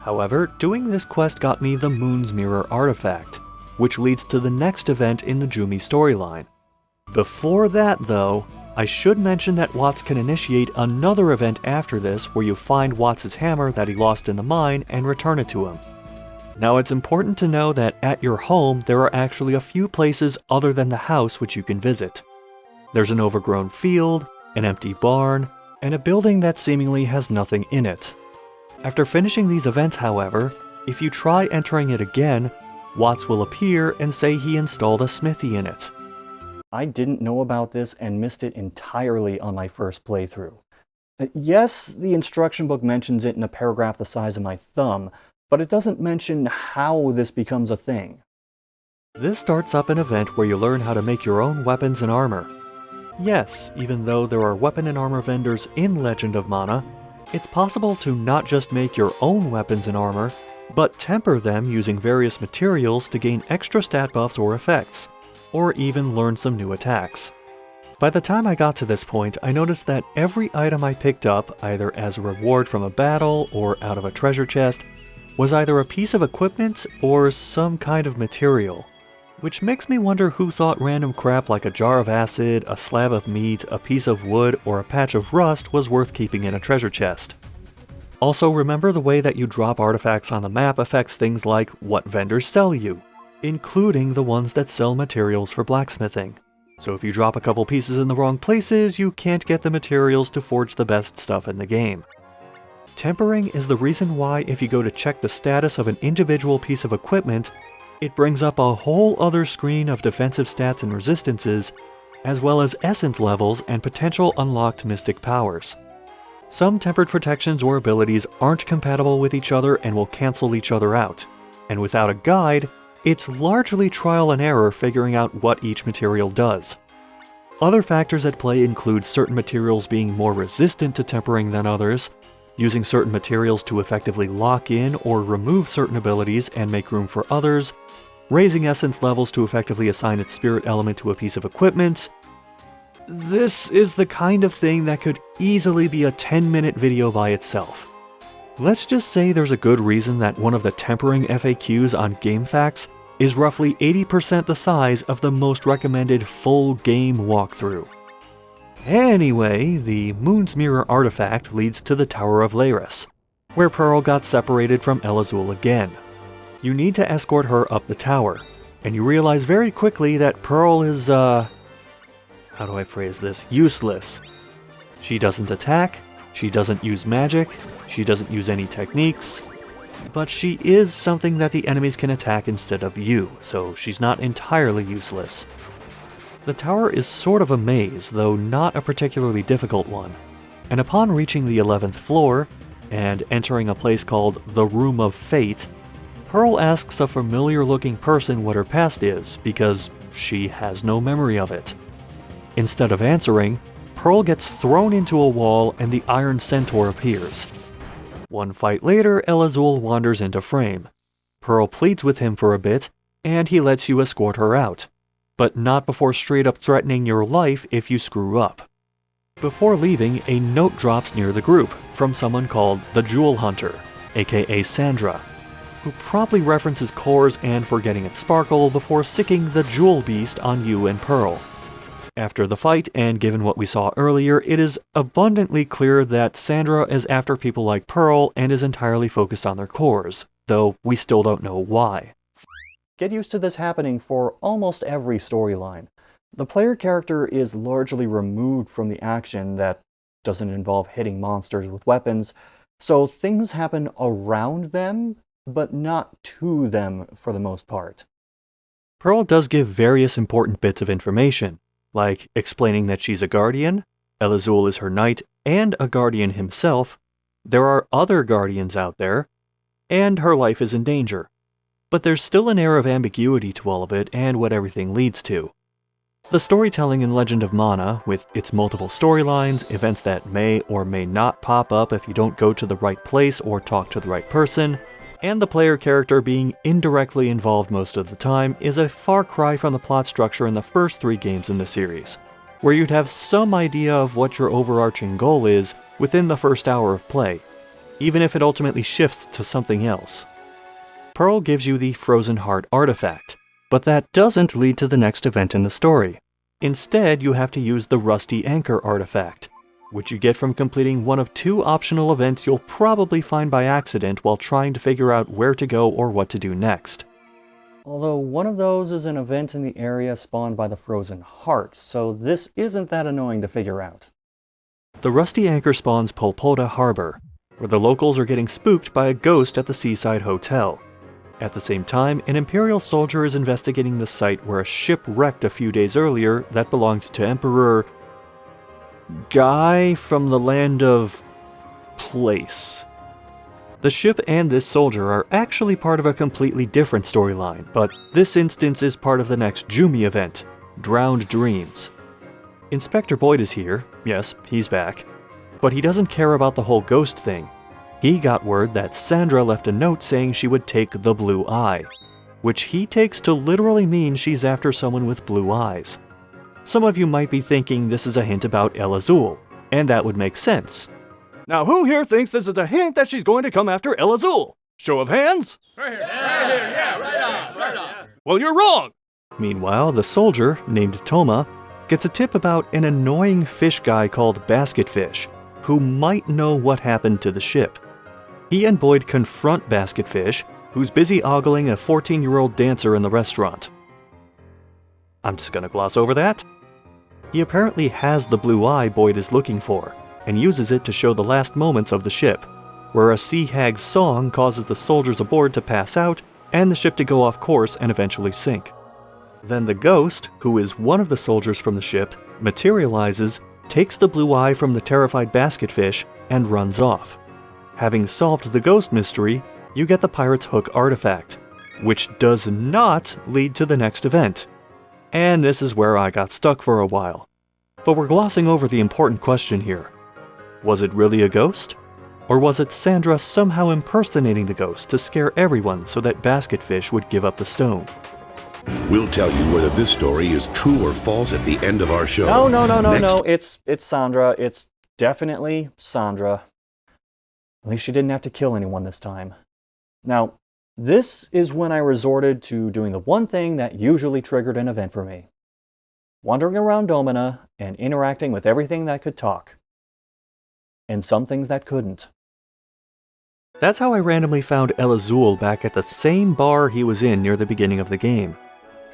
However, doing this quest got me the Moon's Mirror artifact, which leads to the next event in the Jumi storyline. Before that, though, I should mention that Watts can initiate another event after this where you find Watts' hammer that he lost in the mine and return it to him. Now, it's important to know that at your home there are actually a few places other than the house which you can visit. There's an overgrown field, an empty barn, and a building that seemingly has nothing in it. After finishing these events, however, if you try entering it again, Watts will appear and say he installed a smithy in it. I didn't know about this and missed it entirely on my first playthrough. Yes, the instruction book mentions it in a paragraph the size of my thumb, but it doesn't mention how this becomes a thing. This starts up an event where you learn how to make your own weapons and armor. Yes, even though there are weapon and armor vendors in Legend of Mana, it's possible to not just make your own weapons and armor, but temper them using various materials to gain extra stat buffs or effects, or even learn some new attacks. By the time I got to this point, I noticed that every item I picked up, either as a reward from a battle or out of a treasure chest, was either a piece of equipment or some kind of material. Which makes me wonder who thought random crap like a jar of acid, a slab of meat, a piece of wood, or a patch of rust was worth keeping in a treasure chest. Also, remember the way that you drop artifacts on the map affects things like what vendors sell you, including the ones that sell materials for blacksmithing. So if you drop a couple pieces in the wrong places, you can't get the materials to forge the best stuff in the game. Tempering is the reason why if you go to check the status of an individual piece of equipment, It brings up a whole other screen of defensive stats and resistances, as well as essence levels and potential unlocked mystic powers. Some tempered protections or abilities aren't compatible with each other and will cancel each other out, and without a guide, it's largely trial and error figuring out what each material does. Other factors at play include certain materials being more resistant to tempering than others, using certain materials to effectively lock in or remove certain abilities and make room for others, raising essence levels to effectively assign its spirit element to a piece of equipment. This is the kind of thing that could easily be a 10-minute video by itself. Let's just say there's a good reason that one of the tempering FAQs on GameFAQs is roughly 80% the size of the most recommended full game walkthrough. Anyway, the Moon's Mirror artifact leads to the Tower of Laris, where Pearl got separated from Elazul again. You need to escort her up the tower, and you realize very quickly that Pearl is, how do I phrase this? Useless. She doesn't attack, she doesn't use magic, she doesn't use any techniques, but she is something that the enemies can attack instead of you, so she's not entirely useless. The tower is sort of a maze, though not a particularly difficult one, and upon reaching the 11th floor, and entering a place called the Room of Fate, Pearl asks a familiar-looking person what her past is, because she has no memory of it. Instead of answering, Pearl gets thrown into a wall and the Iron Centaur appears. One fight later, Elazul wanders into frame. Pearl pleads with him for a bit, and he lets you escort her out, but not before straight up threatening your life if you screw up. Before leaving, a note drops near the group from someone called the Jewel Hunter, aka Sandra, who promptly references cores and forgetting its sparkle before sicking the Jewel Beast on you and Pearl. After the fight, and given what we saw earlier, it is abundantly clear that Sandra is after people like Pearl and is entirely focused on their cores, though we still don't know why. Get used to this happening for almost every storyline. The player character is largely removed from the action that doesn't involve hitting monsters with weapons, so things happen around them, but not to them for the most part. Pearl does give various important bits of information, like explaining that she's a guardian, Elazul is her knight, and a guardian himself, there are other guardians out there, and her life is in danger. But there's still an air of ambiguity to all of it and what everything leads to. The storytelling in Legend of Mana, with its multiple storylines, events that may or may not pop up if you don't go to the right place or talk to the right person, and the player character being indirectly involved most of the time, is a far cry from the plot structure in the first 3 games in the series, where you'd have some idea of what your overarching goal is within the first hour of play, even if it ultimately shifts to something else. Pearl gives you the Frozen Heart artifact, but that doesn't lead to the next event in the story. Instead, you have to use the Rusty Anchor artifact, which you get from completing one of 2 optional events you'll probably find by accident while trying to figure out where to go or what to do next. Although one of those is an event in the area spawned by the Frozen Hearts, so this isn't that annoying to figure out. The Rusty Anchor spawns Polpota Harbor, where the locals are getting spooked by a ghost at the seaside hotel. At the same time, an Imperial soldier is investigating the site where a ship wrecked a few days earlier that belonged to Emperor Guy from the land of Place. The ship and this soldier are actually part of a completely different storyline, but this instance is part of the next Jumi event, Drowned Dreams. Inspector Boyd is here, yes, he's back, but he doesn't care about the whole ghost thing. He got word that Sandra left a note saying she would take the blue eye, which he takes to literally mean she's after someone with blue eyes. Some of you might be thinking this is a hint about Elazul, and that would make sense. Now who here thinks this is a hint that she's going to come after Elazul? Show of hands? Right here. Yeah, right on. Well, you're wrong! Meanwhile, the soldier, named Toma, gets a tip about an annoying fish guy called Basketfish, who might know what happened to the ship. He and Boyd confront Basketfish, who's busy ogling a 14-year-old dancer in the restaurant. I'm just gonna gloss over that. He apparently has the blue eye Boyd is looking for, and uses it to show the last moments of the ship, where a sea hag's song causes the soldiers aboard to pass out and the ship to go off course and eventually sink. Then the ghost, who is one of the soldiers from the ship, materializes, takes the blue eye from the terrified basketfish, and runs off. Having solved the ghost mystery, you get the pirate's hook artifact, which does not lead to the next event. And this is where I got stuck for a while. But we're glossing over the important question here. Was it really a ghost? Or was it Sandra somehow impersonating the ghost to scare everyone so that basketfish would give up the stone? We'll tell you whether this story is true or false at the end of our show. No. It's Sandra. It's definitely Sandra. At least she didn't have to kill anyone this time. Now, this is when I resorted to doing the one thing that usually triggered an event for me. Wandering around Domina and interacting with everything that could talk. And some things that couldn't. That's how I randomly found El Azul back at the same bar he was in near the beginning of the game.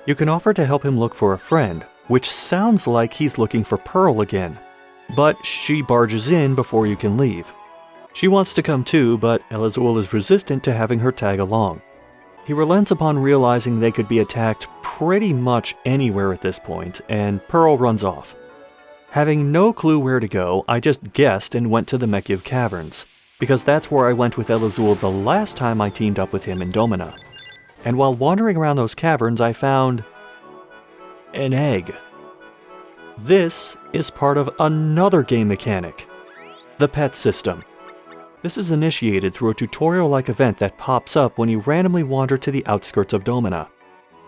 You can offer to help him look for a friend, which sounds like he's looking for Pearl again. But she barges in before you can leave. She wants to come too, but El Azul is resistant to having her tag along. He relents upon realizing they could be attacked pretty much anywhere at this point, and Pearl runs off. Having no clue where to go, I just guessed and went to the Mekyev Caverns, because that's where I went with El Azul the last time I teamed up with him in Domina. And while wandering around those caverns, I found an egg. This is part of another game mechanic, the pet system. This is initiated through a tutorial-like event that pops up when you randomly wander to the outskirts of Domina.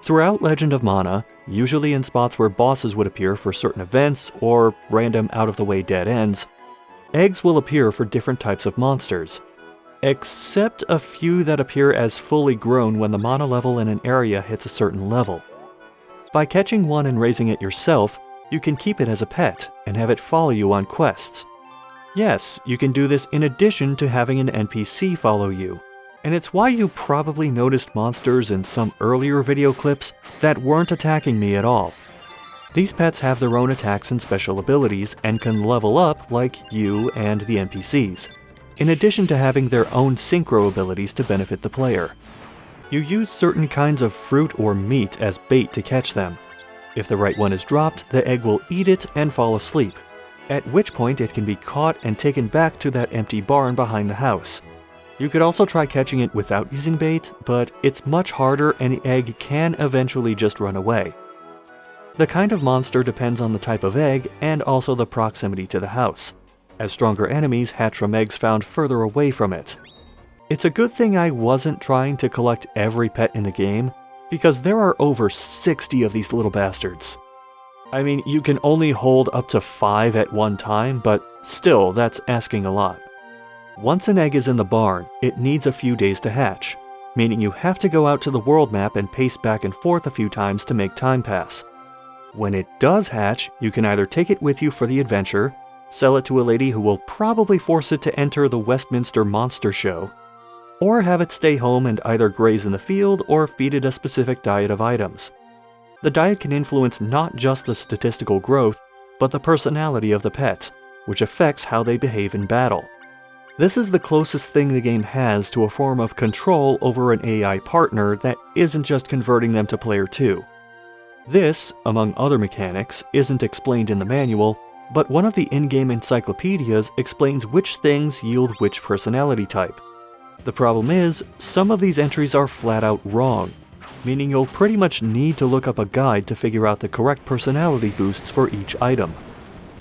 Throughout Legend of Mana, usually in spots where bosses would appear for certain events or random out-of-the-way dead ends, eggs will appear for different types of monsters, except a few that appear as fully grown when the mana level in an area hits a certain level. By catching one and raising it yourself, you can keep it as a pet and have it follow you on quests. Yes, you can do this in addition to having an NPC follow you, and it's why you probably noticed monsters in some earlier video clips that weren't attacking me at all. These pets have their own attacks and special abilities and can level up like you and the NPCs, in addition to having their own synchro abilities to benefit the player. You use certain kinds of fruit or meat as bait to catch them. If the right one is dropped, the egg will eat it and fall asleep, at which point it can be caught and taken back to that empty barn behind the house. You could also try catching it without using bait, but it's much harder and the egg can eventually just run away. The kind of monster depends on the type of egg and also the proximity to the house, as stronger enemies hatch from eggs found further away from it. It's a good thing I wasn't trying to collect every pet in the game, because there are over 60 of these little bastards. I mean, you can only hold up to 5 at one time, but still, that's asking a lot. Once an egg is in the barn, it needs a few days to hatch, meaning you have to go out to the world map and pace back and forth a few times to make time pass. When it does hatch, you can either take it with you for the adventure, sell it to a lady who will probably force it to enter the Westminster Monster Show, or have it stay home and either graze in the field or feed it a specific diet of items. The diet can influence not just the statistical growth, but the personality of the pet, which affects how they behave in battle. This is the closest thing the game has to a form of control over an AI partner that isn't just converting them to player 2. This, among other mechanics, isn't explained in the manual, but one of the in-game encyclopedias explains which things yield which personality type. The problem is, some of these entries are flat out wrong, meaning you'll pretty much need to look up a guide to figure out the correct personality boosts for each item.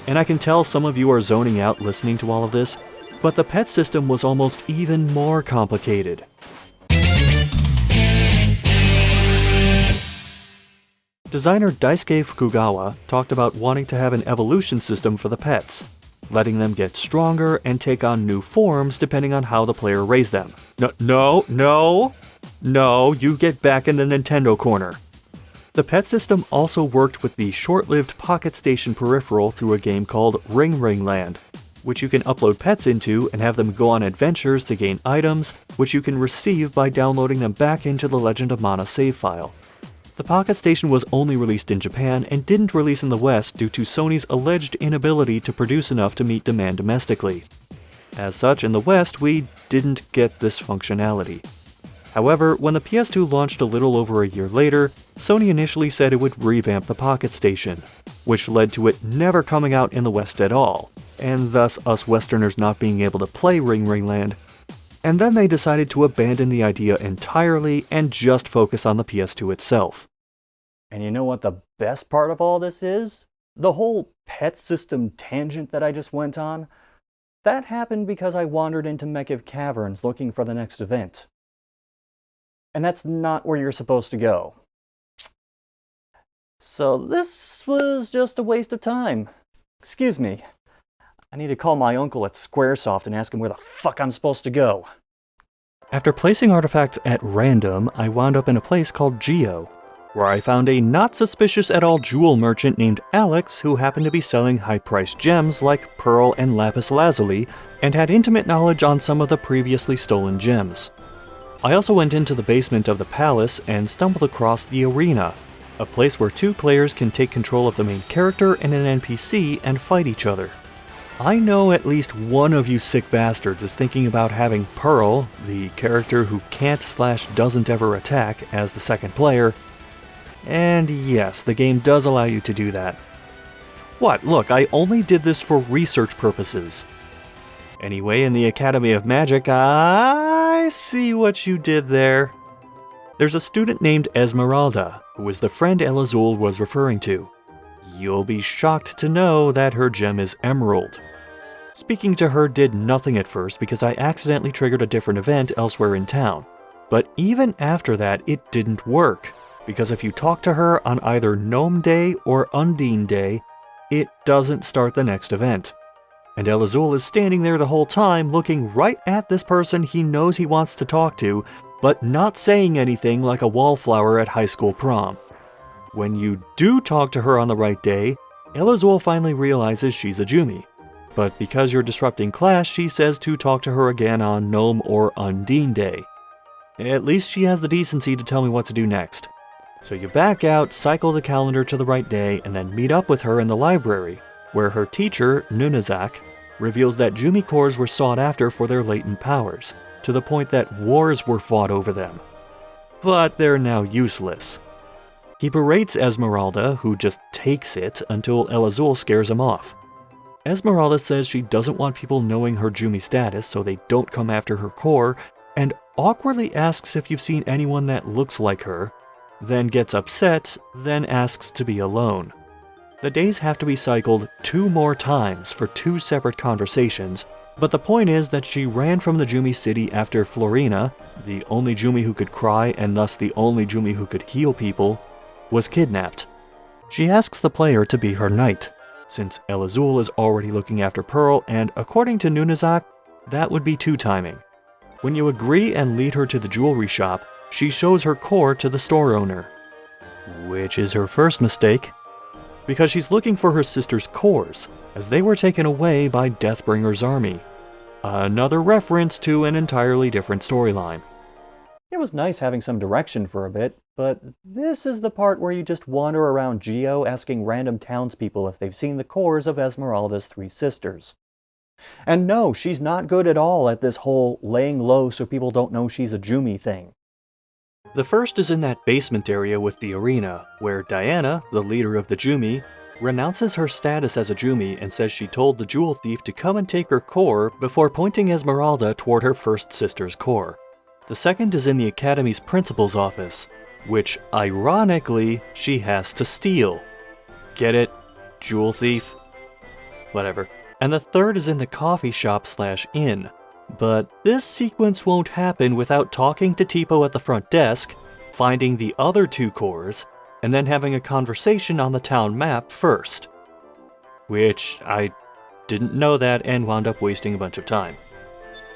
And I can tell some of you are zoning out listening to all of this, but the pet system was almost even more complicated. Designer Daisuke Fukugawa talked about wanting to have an evolution system for the pets, letting them get stronger and take on new forms depending on how the player raised them. No, you get back in the Nintendo corner. The pet system also worked with the short-lived Pocket Station peripheral through a game called Ring Ring Land, which you can upload pets into and have them go on adventures to gain items, which you can receive by downloading them back into the Legend of Mana save file. The Pocket Station was only released in Japan and didn't release in the West due to Sony's alleged inability to produce enough to meet demand domestically. As such, in the West, we didn't get this functionality. However, when the PS2 launched a little over a year later, Sony initially said it would revamp the Pocket Station, which led to it never coming out in the West at all, and thus us Westerners not being able to play Ring Ring Land. And then they decided to abandon the idea entirely and just focus on the PS2 itself. And you know what the best part of all this is? The whole pet system tangent that I just went on? That happened because I wandered into Mekiv Caverns looking for the next event. And that's not where you're supposed to go. So this was just a waste of time. Excuse me. I need to call my uncle at Squaresoft and ask him where the fuck I'm supposed to go. After placing artifacts at random, I wound up in a place called Geo, where I found a not suspicious at all jewel merchant named Alex who happened to be selling high-priced gems like pearl and lapis lazuli, and had intimate knowledge on some of the previously stolen gems. I also went into the basement of the palace and stumbled across the arena, a place where two players can take control of the main character and an NPC and fight each other. I know at least one of you sick bastards is thinking about having Pearl, the character who can't/doesn't ever attack, as the second player, and yes, the game does allow you to do that. What, look, I only did this for research purposes. Anyway, in the Academy of Magic, I see what you did there. There's a student named Esmeralda, who is the friend El Azul was referring to. You'll be shocked to know that her gem is Emerald. Speaking to her did nothing at first because I accidentally triggered a different event elsewhere in town. But even after that, it didn't work, because if you talk to her on either Gnome Day or Undine Day, it doesn't start the next event. And El Azul is standing there the whole time looking right at this person he knows he wants to talk to, but not saying anything like a wallflower at high school prom. When you do talk to her on the right day, El Azul finally realizes she's a Jumi. But because you're disrupting class, she says to talk to her again on Gnome or Undine Day. At least she has the decency to tell me what to do next. So you back out, cycle the calendar to the right day, and then meet up with her in the library, where her teacher, Nunazak, reveals that Jumi cores were sought after for their latent powers, to the point that wars were fought over them. But they're now useless. He berates Esmeralda, who just takes it until El Azul scares him off. Esmeralda says she doesn't want people knowing her Jumi status so they don't come after her core, and awkwardly asks if you've seen anyone that looks like her, then gets upset, then asks to be alone. The days have to be cycled 2 more times for 2 separate conversations, but the point is that she ran from the Jumi city after Florina, the only Jumi who could cry and thus the only Jumi who could heal people, was kidnapped. She asks the player to be her knight, since El Azul is already looking after Pearl, and according to Nunazak, that would be 2 timing. When you agree and lead her to the jewelry shop, she shows her core to the store owner. Which is her first mistake, because she's looking for her sister's cores, as they were taken away by Deathbringer's army. Another reference to an entirely different storyline. It was nice having some direction for a bit, but this is the part where you just wander around Geo asking random townspeople if they've seen the cores of Esmeralda's 3 sisters. And no, she's not good at all at this whole laying low so people don't know she's a Jumi thing. The first is in that basement area with the arena, where Diana, the leader of the Jumi, renounces her status as a Jumi and says she told the jewel thief to come and take her core before pointing Esmeralda toward her first sister's core. The second is in the Academy's principal's office, which, ironically, she has to steal. Get it? Jewel thief? Whatever. And the third is in the coffee shop/inn. But this sequence won't happen without talking to Tipo at the front desk, finding the other 2 cores, and then having a conversation on the town map first. Which, I didn't know that and wound up wasting a bunch of time.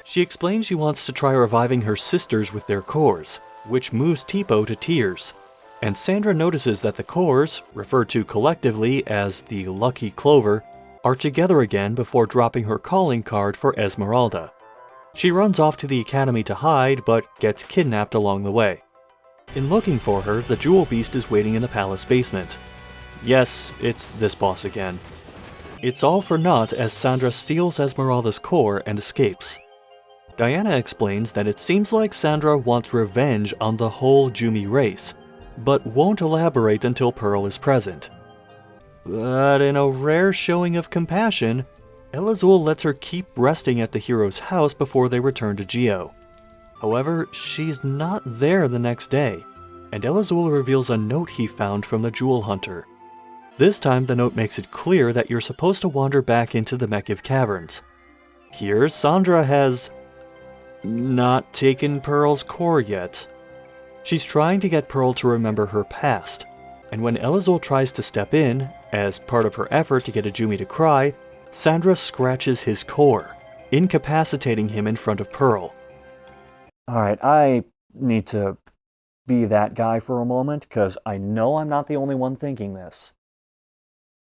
She explains she wants to try reviving her sisters with their cores, which moves Tipo to tears. And Sandra notices that the cores, referred to collectively as the Lucky Clover, are together again before dropping her calling card for Esmeralda. She runs off to the academy to hide, but gets kidnapped along the way. In looking for her, the Jewel Beast is waiting in the palace basement. Yes, it's this boss again. It's all for naught as Sandra steals Esmeralda's core and escapes. Diana explains that it seems like Sandra wants revenge on the whole Jumi race, but won't elaborate until Pearl is present. But in a rare showing of compassion, Elazul lets her keep resting at the hero's house before they return to Geo. However, she's not there the next day, and Elazul reveals a note he found from the Jewel Hunter. This time the note makes it clear that you're supposed to wander back into the Mekiv Caverns. Here, Sandra has not taken Pearl's core yet. She's trying to get Pearl to remember her past, and when Elazul tries to step in, as part of her effort to get Ajumi to cry, Sandra scratches his core, incapacitating him in front of Pearl. Alright, I need to be that guy for a moment, because I know I'm not the only one thinking this.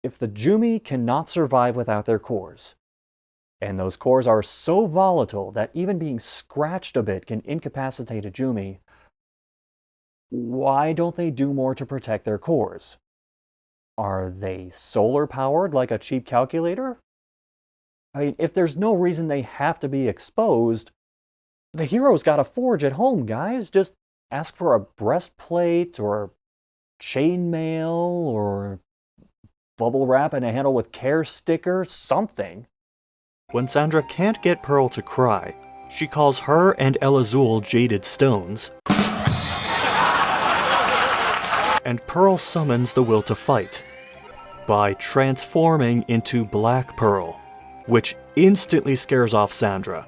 If the Jumi cannot survive without their cores, and those cores are so volatile that even being scratched a bit can incapacitate a Jumi, why don't they do more to protect their cores? Are they solar powered like a cheap calculator? I mean, if there's no reason they have to be exposed, the hero's got a forge at home, guys. Just ask for a breastplate or chainmail or bubble wrap and a handle with care sticker, something. When Sandra can't get Pearl to cry, she calls her and Elazul jaded stones, and Pearl summons the will to fight by transforming into Black Pearl, which instantly scares off Sandra.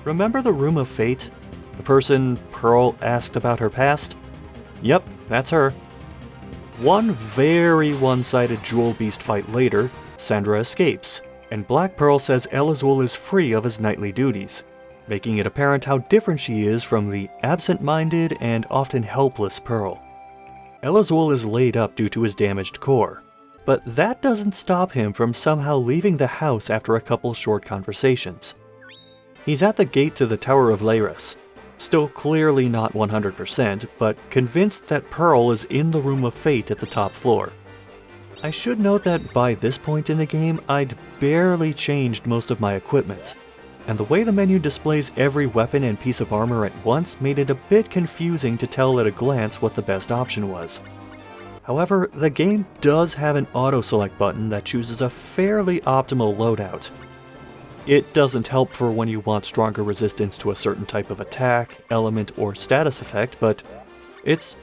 Remember the Room of Fate? The person Pearl asked about her past? Yep, that's her. One very one-sided Jewel Beast fight later, Sandra escapes, and Black Pearl says Elazul is free of his knightly duties, making it apparent how different she is from the absent-minded and often helpless Pearl. Elazul is laid up due to his damaged core, but that doesn't stop him from somehow leaving the house after a couple short conversations. He's at the gate to the Tower of Leiris, still clearly not 100%, but convinced that Pearl is in the Room of Fate at the top floor. I should note that by this point in the game, I'd barely changed most of my equipment, and the way the menu displays every weapon and piece of armor at once made it a bit confusing to tell at a glance what the best option was. However, the game does have an auto-select button that chooses a fairly optimal loadout. It doesn't help for when you want stronger resistance to a certain type of attack, element, or status effect, but it's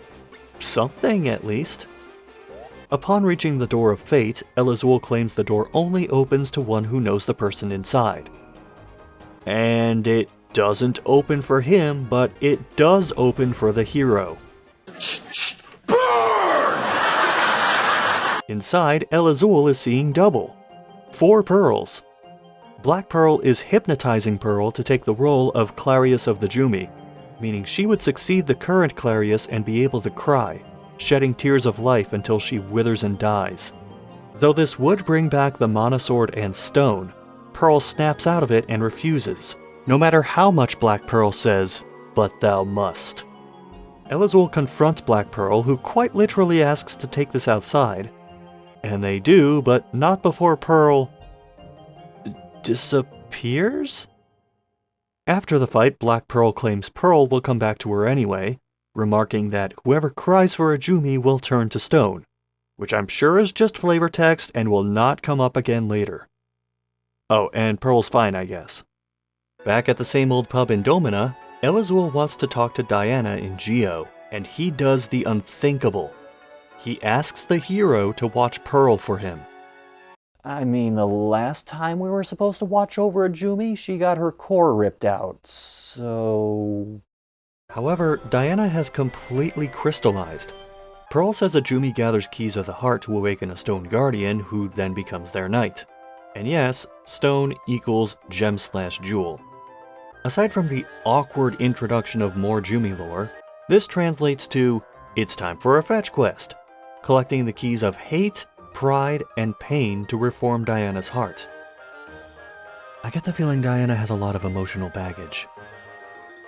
something at least. Upon reaching the Door of Fate, Elazul claims the door only opens to one who knows the person inside. And it doesn't open for him, but it does open for the hero. Burn! Inside, Elazul is seeing double. 4 pearls. Black Pearl is hypnotizing Pearl to take the role of Clarius of the Jumi, meaning she would succeed the current Clarius and be able to cry, shedding tears of life until she withers and dies. Though this would bring back the Mana Sword and Stone, Pearl snaps out of it and refuses, no matter how much Black Pearl says, "But thou must." Elazul confronts Black Pearl, who quite literally asks to take this outside. And they do, but not before Pearl disappears? After the fight, Black Pearl claims Pearl will come back to her anyway, remarking that whoever cries for a Jumi will turn to stone, which I'm sure is just flavor text and will not come up again later. Oh, and Pearl's fine, I guess. Back at the same old pub in Domina, Elazul wants to talk to Diana in Geo, and he does the unthinkable. He asks the hero to watch Pearl for him. I mean, the last time we were supposed to watch over a Jumi, she got her core ripped out, so... However, Diana has completely crystallized. Pearl says Ajumi gathers keys of the heart to awaken a stone guardian, who then becomes their knight. And yes, stone equals gem/jewel. Aside from the awkward introduction of more Jumi lore, this translates to, it's time for a fetch quest, collecting the keys of hate, pride, and pain to reform Diana's heart. I get the feeling Diana has a lot of emotional baggage.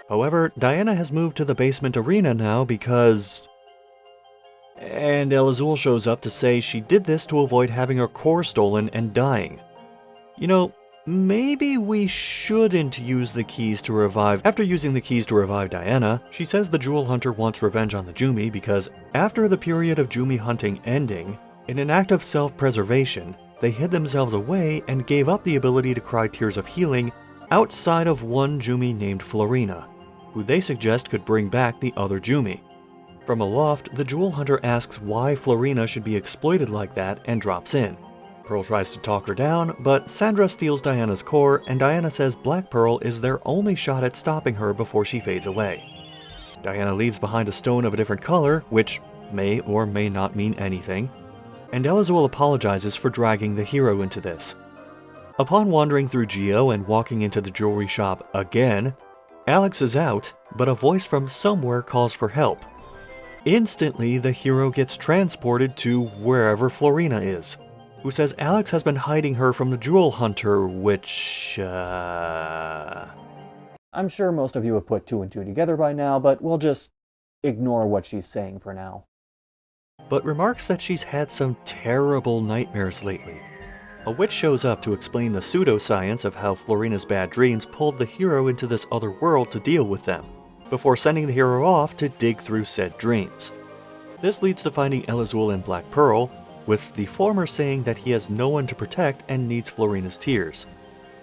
However, Diana has moved to the basement arena now because... And Elazul shows up to say she did this to avoid having her core stolen and dying. You know, maybe we shouldn't use the keys to revive. After using the keys to revive Diana, she says the Jewel Hunter wants revenge on the Jumi because after the period of Jumi hunting ending, in an act of self-preservation, they hid themselves away and gave up the ability to cry tears of healing outside of one Jumi named Florina, who they suggest could bring back the other Jumi. From aloft, the Jewel Hunter asks why Florina should be exploited like that and drops in. Pearl tries to talk her down, but Sandra steals Diana's core, and Diana says Black Pearl is their only shot at stopping her before she fades away. Diana leaves behind a stone of a different color, which may or may not mean anything, and Elizabeth apologizes for dragging the hero into this. Upon wandering through Geo and walking into the jewelry shop again, Alex is out, but a voice from somewhere calls for help. Instantly, the hero gets transported to wherever Florina is, who says Alex has been hiding her from the Jewel Hunter, which, I'm sure most of you have put two and two together by now, but we'll just ignore what she's saying for now. But remarks that she's had some terrible nightmares lately. A witch shows up to explain the pseudoscience of how Florina's bad dreams pulled the hero into this other world to deal with them, before sending the hero off to dig through said dreams. This leads to finding Elizul and Black Pearl, with the former saying that he has no one to protect and needs Florina's tears,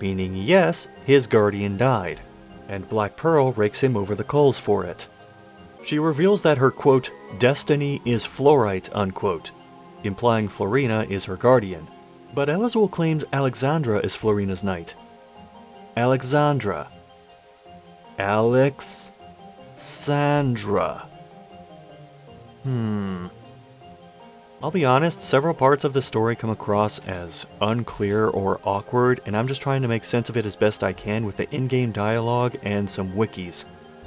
meaning yes, his guardian died, and Black Pearl rakes him over the coals for it. She reveals that her, quote, destiny is fluorite, unquote, implying Florina is her guardian, but Elizul claims Alexandra is Florina's knight. Alexandra. Sandra. I'll be honest, several parts of the story come across as unclear or awkward, and I'm just trying to make sense of it as best I can with the in-game dialogue and some wikis,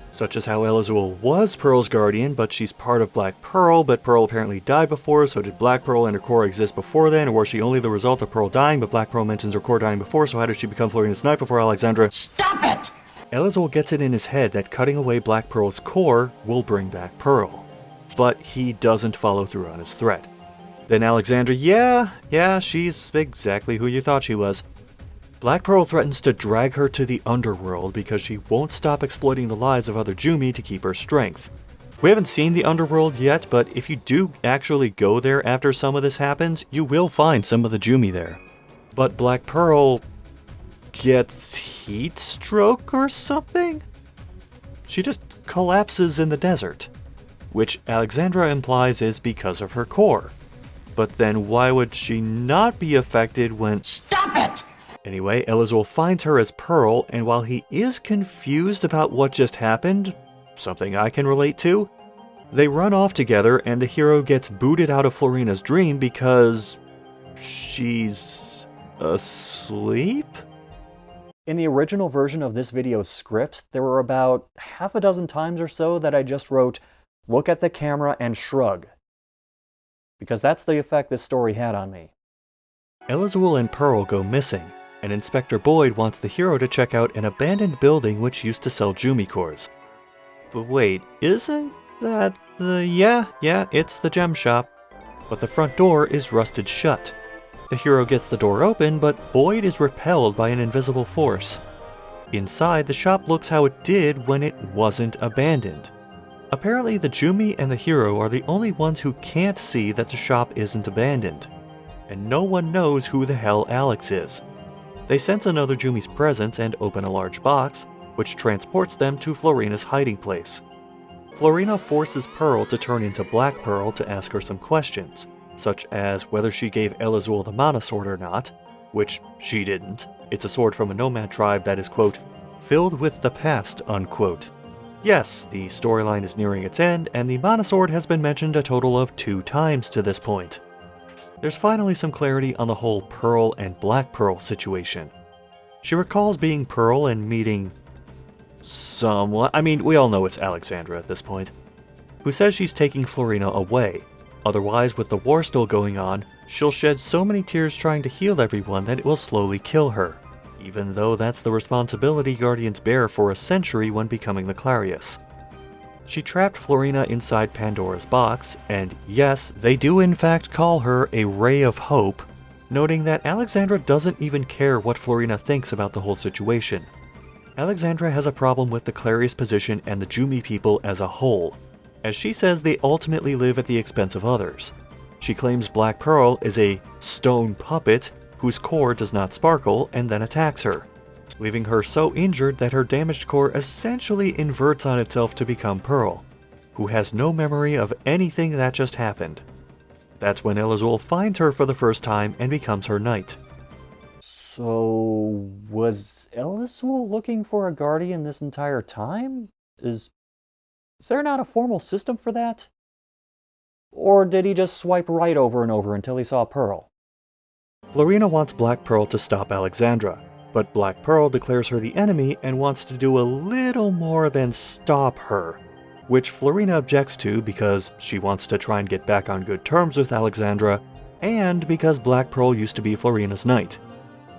such as how Elizul was Pearl's guardian, but she's part of Black Pearl, but Pearl apparently died before, so did Black Pearl and her core exist before then, or was she only the result of Pearl dying, but Black Pearl mentions her core dying before, so how did she become Florina's knight before Alexandra? Stop it! Elizul gets it in his head that cutting away Black Pearl's core will bring back Pearl, but he doesn't follow through on his threat. Then Alexandra, yeah, she's exactly who you thought she was. Black Pearl threatens to drag her to the underworld because she won't stop exploiting the lives of other Jumi to keep her strength. We haven't seen the underworld yet, but if you do actually go there after some of this happens, you will find some of the Jumi there. But Black Pearl gets heat stroke or something? She just collapses in the desert, which Alexandra implies is because of her core. But then why would she not be affected when... Stop it! Anyway, Elizul finds her as Pearl, and while he is confused about what just happened, something I can relate to, they run off together and the hero gets booted out of Florina's dream because... she's... asleep? In the original version of this video's script, there were about half a dozen times or so that I just wrote, "Look at the camera and shrug," because that's the effect this story had on me. Elizul and Pearl go missing, and Inspector Boyd wants the hero to check out an abandoned building which used to sell Jumi cores. But wait, isn't that the... Yeah, it's the gem shop. But the front door is rusted shut. The hero gets the door open, but Boyd is repelled by an invisible force. Inside, the shop looks how it did when it wasn't abandoned. Apparently, the Jumi and the hero are the only ones who can't see that the shop isn't abandoned, and no one knows who the hell Alex is. They sense another Jumi's presence and open a large box, which transports them to Florina's hiding place. Florina forces Pearl to turn into Black Pearl to ask her some questions, such as whether she gave Elizul the Mana Sword or not, which she didn't. It's a sword from a nomad tribe that is, quote, filled with the past, unquote. Yes, the storyline is nearing its end, and the Mana Sword has been mentioned a total of 2 times to this point. There's finally some clarity on the whole Pearl and Black Pearl situation. She recalls being Pearl and meeting someone, we all know it's Alexandra at this point, who says she's taking Florina away. Otherwise, with the war still going on, she'll shed so many tears trying to heal everyone that it will slowly kill her, even though that's the responsibility Guardians bear for a century when becoming the Clarius. She trapped Florina inside Pandora's box, and yes, they do in fact call her a ray of hope, noting that Alexandra doesn't even care what Florina thinks about the whole situation. Alexandra has a problem with the Clarius position and the Jumi people as a whole, as she says they ultimately live at the expense of others. She claims Black Pearl is a stone puppet whose core does not sparkle and then attacks her, leaving her so injured that her damaged core essentially inverts on itself to become Pearl, who has no memory of anything that just happened. That's when Elazul finds her for the first time and becomes her knight. So, was Elazul looking for a guardian this entire time? Is there not a formal system for that? Or did he just swipe right over and over until he saw Pearl? Florina wants Black Pearl to stop Alexandra, but Black Pearl declares her the enemy and wants to do a little more than stop her, which Florina objects to because she wants to try and get back on good terms with Alexandra, and because Black Pearl used to be Florina's knight.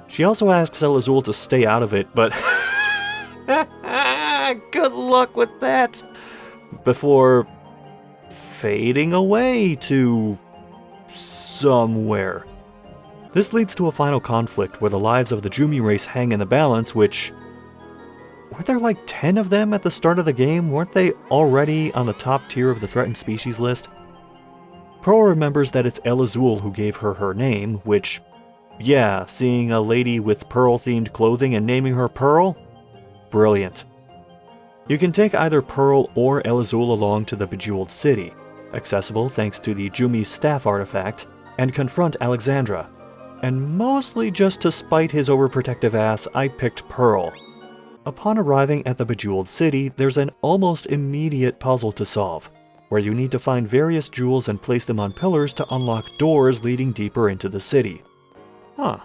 She also asks Elazul to stay out of it, but good luck with that! Before fading away to somewhere. This leads to a final conflict where the lives of the Jumi race hang in the balance, which... Weren't there like 10 of them at the start of the game? Weren't they already on the top tier of the threatened species list? Pearl remembers that it's Elazul who gave her her name, which... Yeah, seeing a lady with Pearl-themed clothing and naming her Pearl? Brilliant. You can take either Pearl or Elazul along to the Bejeweled City, accessible thanks to the Jumi's staff artifact, and confront Alexandra. And mostly just to spite his overprotective ass, I picked Pearl. Upon arriving at the Bejeweled City, there's an almost immediate puzzle to solve, where you need to find various jewels and place them on pillars to unlock doors leading deeper into the city. Huh.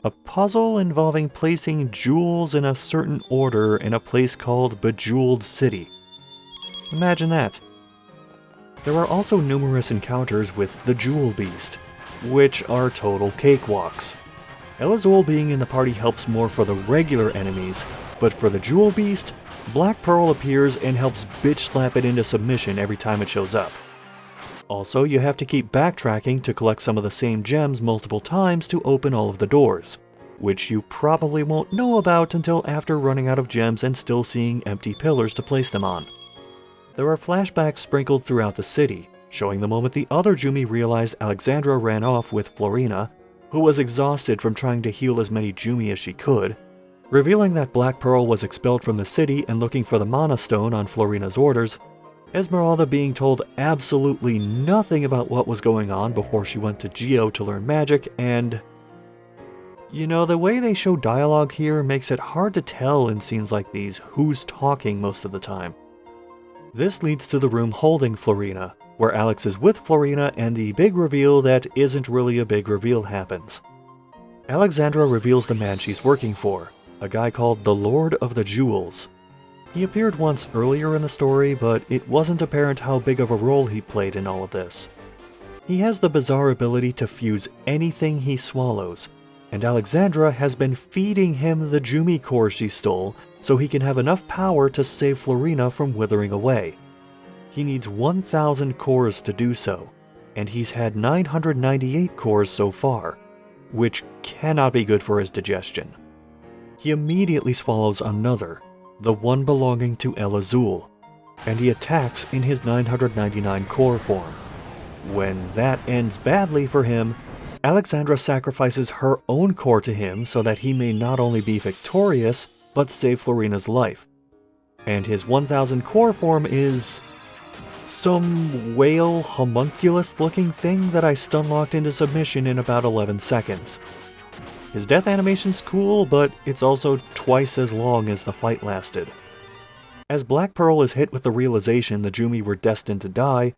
A puzzle involving placing jewels in a certain order in a place called Bejeweled City. Imagine that. There are also numerous encounters with the Jewel Beast, which are total cakewalks. Elazul being in the party helps more for the regular enemies, but for the Jewel Beast, Black Pearl appears and helps bitch slap it into submission every time it shows up. Also, you have to keep backtracking to collect some of the same gems multiple times to open all of the doors, which you probably won't know about until after running out of gems and still seeing empty pillars to place them on. There are flashbacks sprinkled throughout the city, showing the moment the other Jumi realized Alexandra ran off with Florina, who was exhausted from trying to heal as many Jumi as she could, revealing that Black Pearl was expelled from the city and looking for the Mana Stone on Florina's orders, Esmeralda being told absolutely nothing about what was going on before she went to Geo to learn magic, and... You know, the way they show dialogue here makes it hard to tell in scenes like these who's talking most of the time. This leads to the room holding Florina, where Alex is with Florina and the big reveal that isn't really a big reveal happens. Alexandra reveals the man she's working for, a guy called the Lord of the Jewels. He appeared once earlier in the story, but it wasn't apparent how big of a role he played in all of this. He has the bizarre ability to fuse anything he swallows, and Alexandra has been feeding him the Jumi core she stole so he can have enough power to save Florina from withering away. He needs 1,000 cores to do so, and he's had 998 cores so far, which cannot be good for his digestion. He immediately swallows another, the one belonging to Elazul, and he attacks in his 999 core form. When that ends badly for him, Alexandra sacrifices her own core to him so that he may not only be victorious, but save Florina's life. And his 1000 core form is... some whale homunculus looking thing that I stun-locked into submission in about 11 seconds. His death animation's cool, but it's also twice as long as the fight lasted. As Black Pearl is hit with the realization the Jumi were destined to die,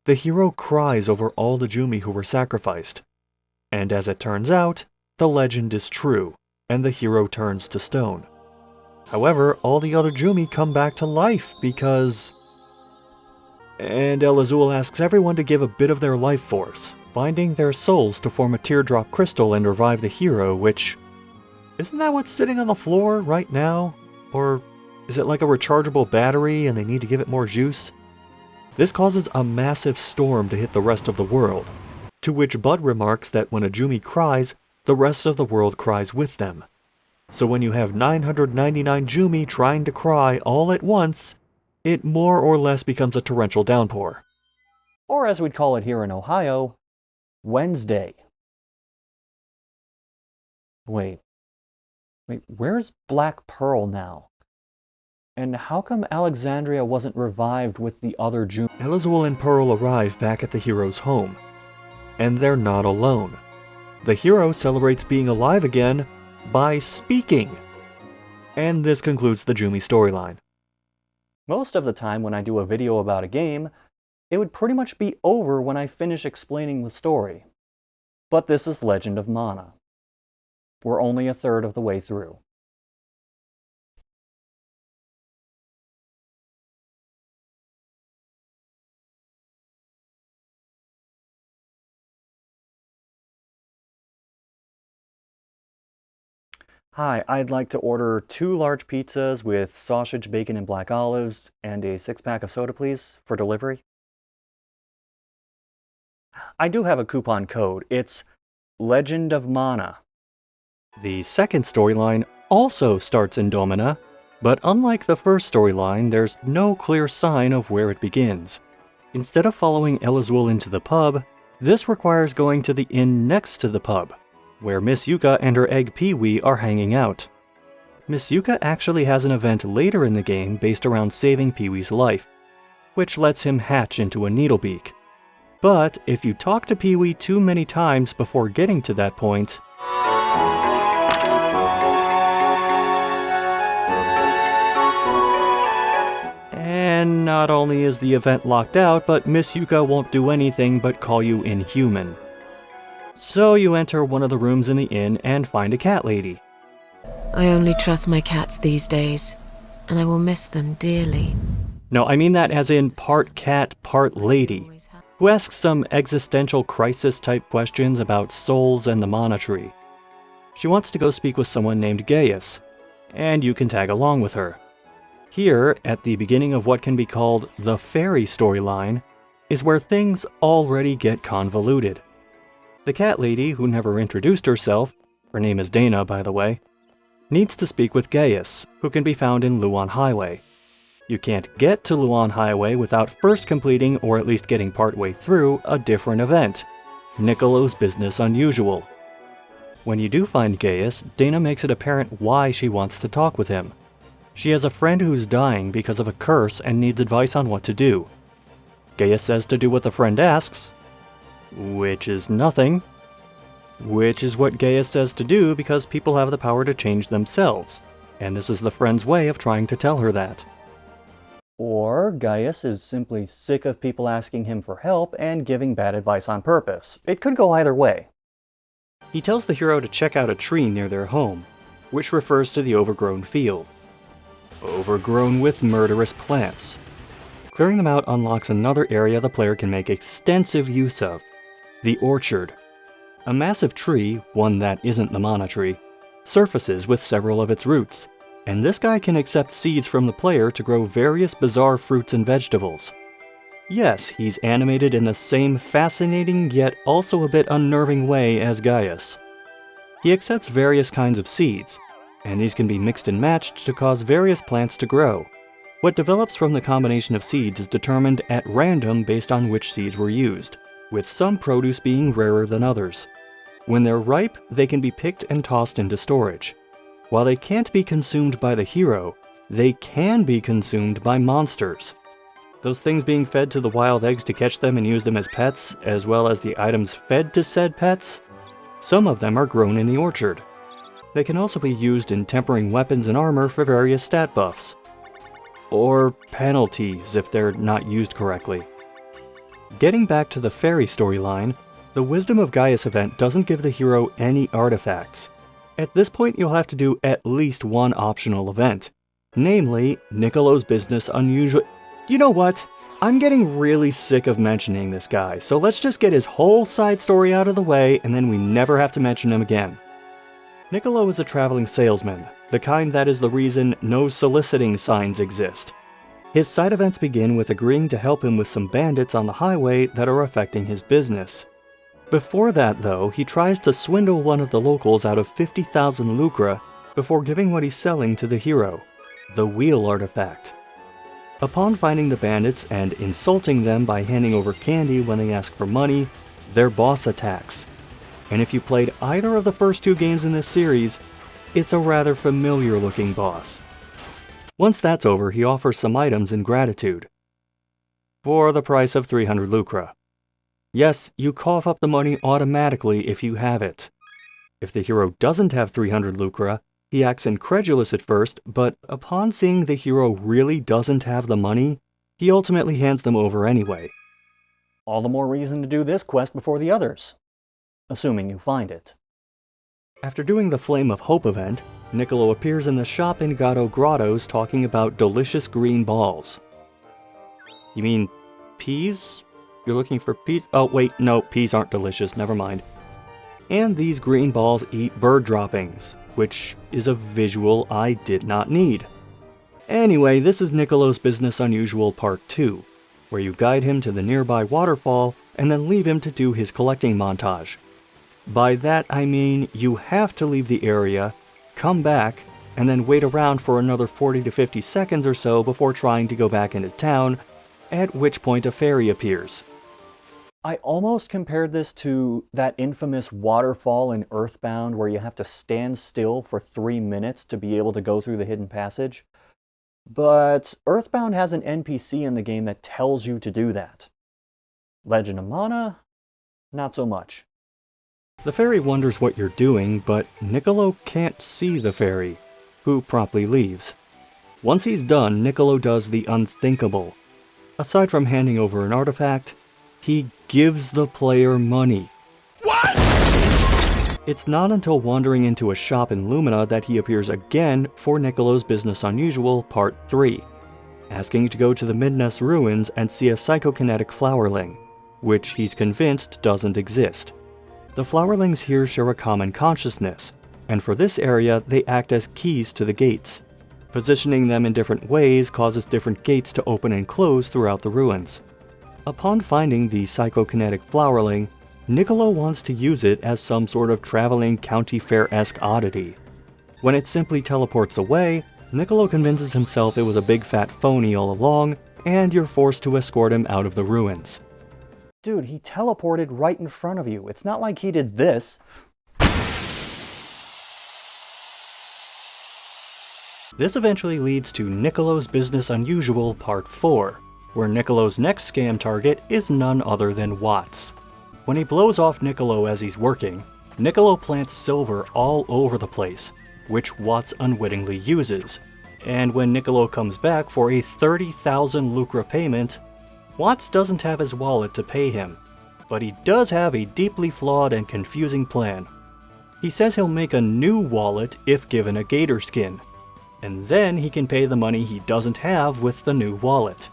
the hero cries over all the Jumi who were sacrificed. And as it turns out, the legend is true, and the hero turns to stone. However, all the other Jumi come back to life because... And Elazul asks everyone to give a bit of their life force, binding their souls to form a teardrop crystal and revive the hero, which... Isn't that what's sitting on the floor right now? Or is it like a rechargeable battery and they need to give it more juice? This causes a massive storm to hit the rest of the world, to which Bud remarks that when a Jumi cries, the rest of the world cries with them. So when you have 999 Jumi trying to cry all at once, it more or less becomes a torrential downpour. Or as we'd call it here in Ohio, Wednesday. Wait, where's Black Pearl now? And how come Alexandria wasn't revived with the other Jumi? Elizabeth and Pearl arrive back at the hero's home. And they're not alone. The hero celebrates being alive again by speaking. And this concludes the Jumi storyline. Most of the time when I do a video about a game, it would pretty much be over when I finish explaining the story. But this is Legend of Mana. We're only a third of the way through. Hi, I'd like to order 2 large pizzas with sausage, bacon, and black olives, and a 6-pack of soda, please, for delivery. I do have a coupon code. It's Legend of Mana. The second storyline also starts in Domina, but unlike the first storyline, there's no clear sign of where it begins. Instead of following Elizabeth into the pub, this requires going to the inn next to the pub, where Miss Yuka and her egg Pee-wee are hanging out. Miss Yuka actually has an event later in the game based around saving Pee-wee's life, which lets him hatch into a Needlebeak. But if you talk to Pee-wee too many times before getting to that point, and not only is the event locked out, but Miss Yuka won't do anything but call you inhuman. So you enter one of the rooms in the inn and find a cat lady. I only trust my cats these days, and I will miss them dearly. No, I mean that as in part cat, part lady, who asks some existential crisis-type questions about souls and the mana tree. She wants to go speak with someone named Gaius, and you can tag along with her. Here, at the beginning of what can be called the fairy storyline, is where things already get convoluted. The cat lady, who never introduced herself, her name is Dana by the way, needs to speak with Gaius, who can be found in Luan Highway. You can't get to Luan Highway without first completing, or at least getting partway through, a different event, Niccolo's Business Unusual. When you do find Gaius, Dana makes it apparent why she wants to talk with him. She has a friend who's dying because of a curse and needs advice on what to do. Gaius says to do what the friend asks, which is nothing, which is what Gaius says to do because people have the power to change themselves, and this is the friend's way of trying to tell her that. Or Gaius is simply sick of people asking him for help and giving bad advice on purpose. It could go either way. He tells the hero to check out a tree near their home, which refers to the overgrown field. Overgrown with murderous plants. Clearing them out unlocks another area the player can make extensive use of, the orchard. A massive tree, one that isn't the mana tree, surfaces with several of its roots, and this guy can accept seeds from the player to grow various bizarre fruits and vegetables. Yes, he's animated in the same fascinating yet also a bit unnerving way as Gaius. He accepts various kinds of seeds, and these can be mixed and matched to cause various plants to grow. What develops from the combination of seeds is determined at random based on which seeds were used, with some produce being rarer than others. When they're ripe, they can be picked and tossed into storage. While they can't be consumed by the hero, they can be consumed by monsters. Those things being fed to the wild eggs to catch them and use them as pets, as well as the items fed to said pets, some of them are grown in the orchard. They can also be used in tempering weapons and armor for various stat buffs, or penalties if they're not used correctly. Getting back to the fairy storyline, the Wisdom of Gaius event doesn't give the hero any artifacts. At this point you'll have to do at least one optional event, namely Niccolo's Business Unusual. You know what? I'm getting really sick of mentioning this guy, so let's just get his whole side story out of the way and then we never have to mention him again. Niccolo is a traveling salesman, the kind that is the reason no soliciting signs exist. His side events begin with agreeing to help him with some bandits on the highway that are affecting his business. Before that, though, he tries to swindle one of the locals out of 50,000 lucre before giving what he's selling to the hero, the wheel artifact. Upon finding the bandits and insulting them by handing over candy when they ask for money, their boss attacks. And if you played either of the first two games in this series, it's a rather familiar looking boss. Once that's over, he offers some items in gratitude. For the price of 300 lucre. Yes, you cough up the money automatically if you have it. If the hero doesn't have 300 lucre, he acts incredulous at first, but upon seeing the hero really doesn't have the money, he ultimately hands them over anyway. All the more reason to do this quest before the others. Assuming you find it. After doing the Flame of Hope event, Niccolo appears in the shop in Gato Grottos talking about delicious green balls. You mean peas? You're looking for peas? Oh wait, no, peas aren't delicious, never mind. And these green balls eat bird droppings, which is a visual I did not need. Anyway, this is Niccolo's Business Unusual Part 2, where you guide him to the nearby waterfall and then leave him to do his collecting montage. By that I mean you have to leave the area, come back, and then wait around for another 40 to 50 seconds or so before trying to go back into town, at which point a fairy appears. I almost compared this to that infamous waterfall in Earthbound where you have to stand still for 3 minutes to be able to go through the hidden passage. But Earthbound has an NPC in the game that tells you to do that. Legend of Mana? Not so much. The fairy wonders what you're doing, but Niccolo can't see the fairy, who promptly leaves. Once he's done, Niccolo does the unthinkable. Aside from handing over an artifact, he gives the player money. What? It's not until wandering into a shop in Lumina that he appears again for Niccolo's Business Unusual Part 3, asking to go to the Midness Ruins and see a psychokinetic flowerling, which he's convinced doesn't exist. The flowerlings here share a common consciousness, and for this area they act as keys to the gates. Positioning them in different ways causes different gates to open and close throughout the ruins. Upon finding the psychokinetic flowerling, Niccolo wants to use it as some sort of traveling county fair-esque oddity. When it simply teleports away, Niccolo convinces himself it was a big fat phony all along, and you're forced to escort him out of the ruins. Dude, he teleported right in front of you. It's not like he did this. This eventually leads to Niccolo's Business Unusual Part 4, where Niccolo's next scam target is none other than Watts. When he blows off Niccolo as he's working, Niccolo plants silver all over the place, which Watts unwittingly uses. And when Niccolo comes back for a 30,000 lucre payment, Watts doesn't have his wallet to pay him, but he does have a deeply flawed and confusing plan. He says he'll make a new wallet if given a gator skin, and then he can pay the money he doesn't have with the new wallet.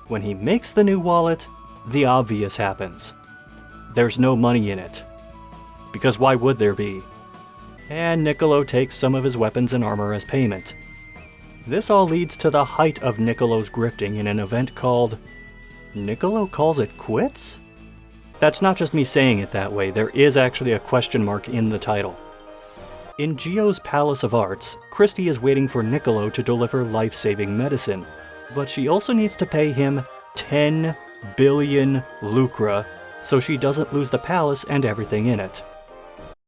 When he makes the new wallet, the obvious happens. There's no money in it. Because why would there be? And Niccolo takes some of his weapons and armor as payment. This all leads to the height of Niccolo's grifting in an event called... Niccolo Calls It Quits? That's not just me saying it that way, there is actually a question mark in the title. In Gio's Palace of Arts, Christie is waiting for Niccolo to deliver life-saving medicine, but she also needs to pay him 10 billion lucre so she doesn't lose the palace and everything in it.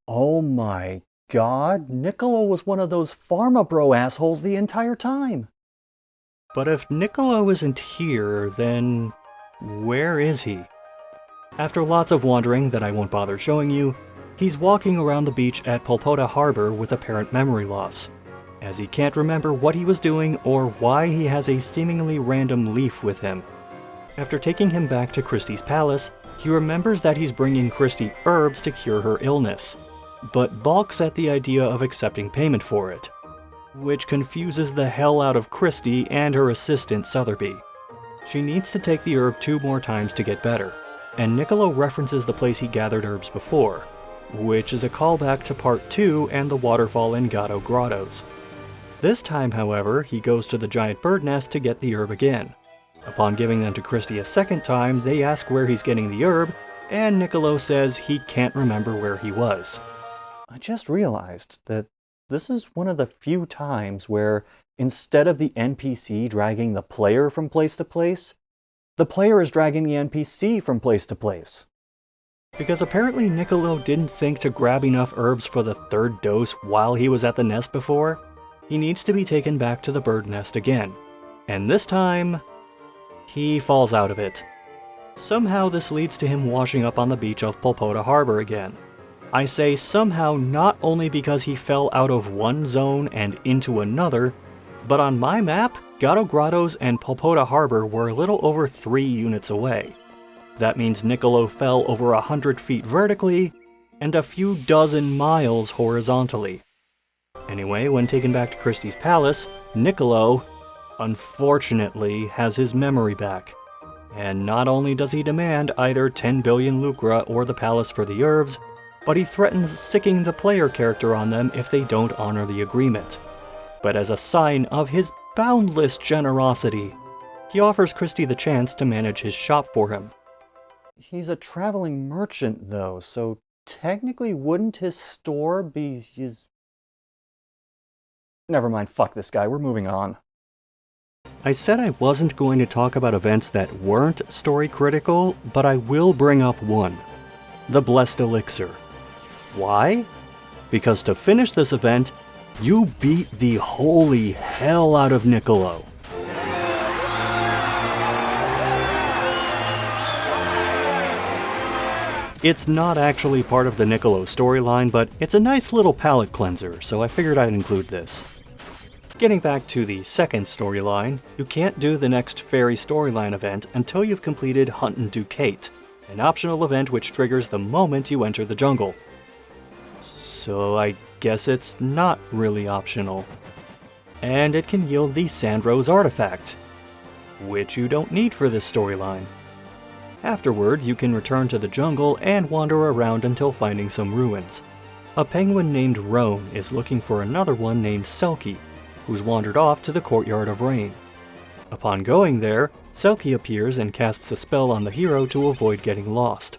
Oh my god, Niccolo was one of those Pharma Bro assholes the entire time. But if Niccolo isn't here, then where is he? After lots of wandering that I won't bother showing you, he's walking around the beach at Polpota Harbor with apparent memory loss, as he can't remember what he was doing or why he has a seemingly random leaf with him. After taking him back to Christie's palace, he remembers that he's bringing Christie herbs to cure her illness, but balks at the idea of accepting payment for it, which confuses the hell out of Christie and her assistant Sotheby. She needs to take the herb 2 more times to get better, and Niccolo references the place he gathered herbs before, which is a callback to Part 2 and the waterfall in Gato Grottos. This time, however, he goes to the giant bird nest to get the herb again. Upon giving them to Christie a second time, they ask where he's getting the herb, and Niccolo says he can't remember where he was. I just realized that this is one of the few times where, instead of the NPC dragging the player from place to place, the player is dragging the NPC from place to place. Because apparently Niccolo didn't think to grab enough herbs for the third dose while he was at the nest before, he needs to be taken back to the bird nest again. And this time, he falls out of it. Somehow this leads to him washing up on the beach of Polpota Harbor again. I say somehow not only because he fell out of one zone and into another, but on my map, Gato Grottos and Polpota Harbor were a little over 3 units away. That means Niccolo fell over 100 feet vertically and a few dozen miles horizontally. Anyway, when taken back to Christie's palace, Niccolo, unfortunately, has his memory back. And not only does he demand either 10 billion lucra or the palace for the herbs, but he threatens sicking the player character on them if they don't honor the agreement. But as a sign of his boundless generosity, he offers Christie the chance to manage his shop for him. He's a traveling merchant, though, so technically wouldn't his store be his... Never mind, fuck this guy, we're moving on. I said I wasn't going to talk about events that weren't story critical, but I will bring up one. The Blessed Elixir. Why? Because to finish this event, you beat the holy hell out of Niccolo. It's not actually part of the Niccolo storyline, but it's a nice little palate cleanser, so I figured I'd include this. Getting back to the second storyline, you can't do the next fairy storyline event until you've completed Huntin' Ducate, an optional event which triggers the moment you enter the jungle. So I guess it's not really optional. And it can yield the Sandrose artifact, which you don't need for this storyline. Afterward, you can return to the jungle and wander around until finding some ruins. A penguin named Roan is looking for another one named Selkie, who's wandered off to the Courtyard of Rain. Upon going there, Selkie appears and casts a spell on the hero to avoid getting lost.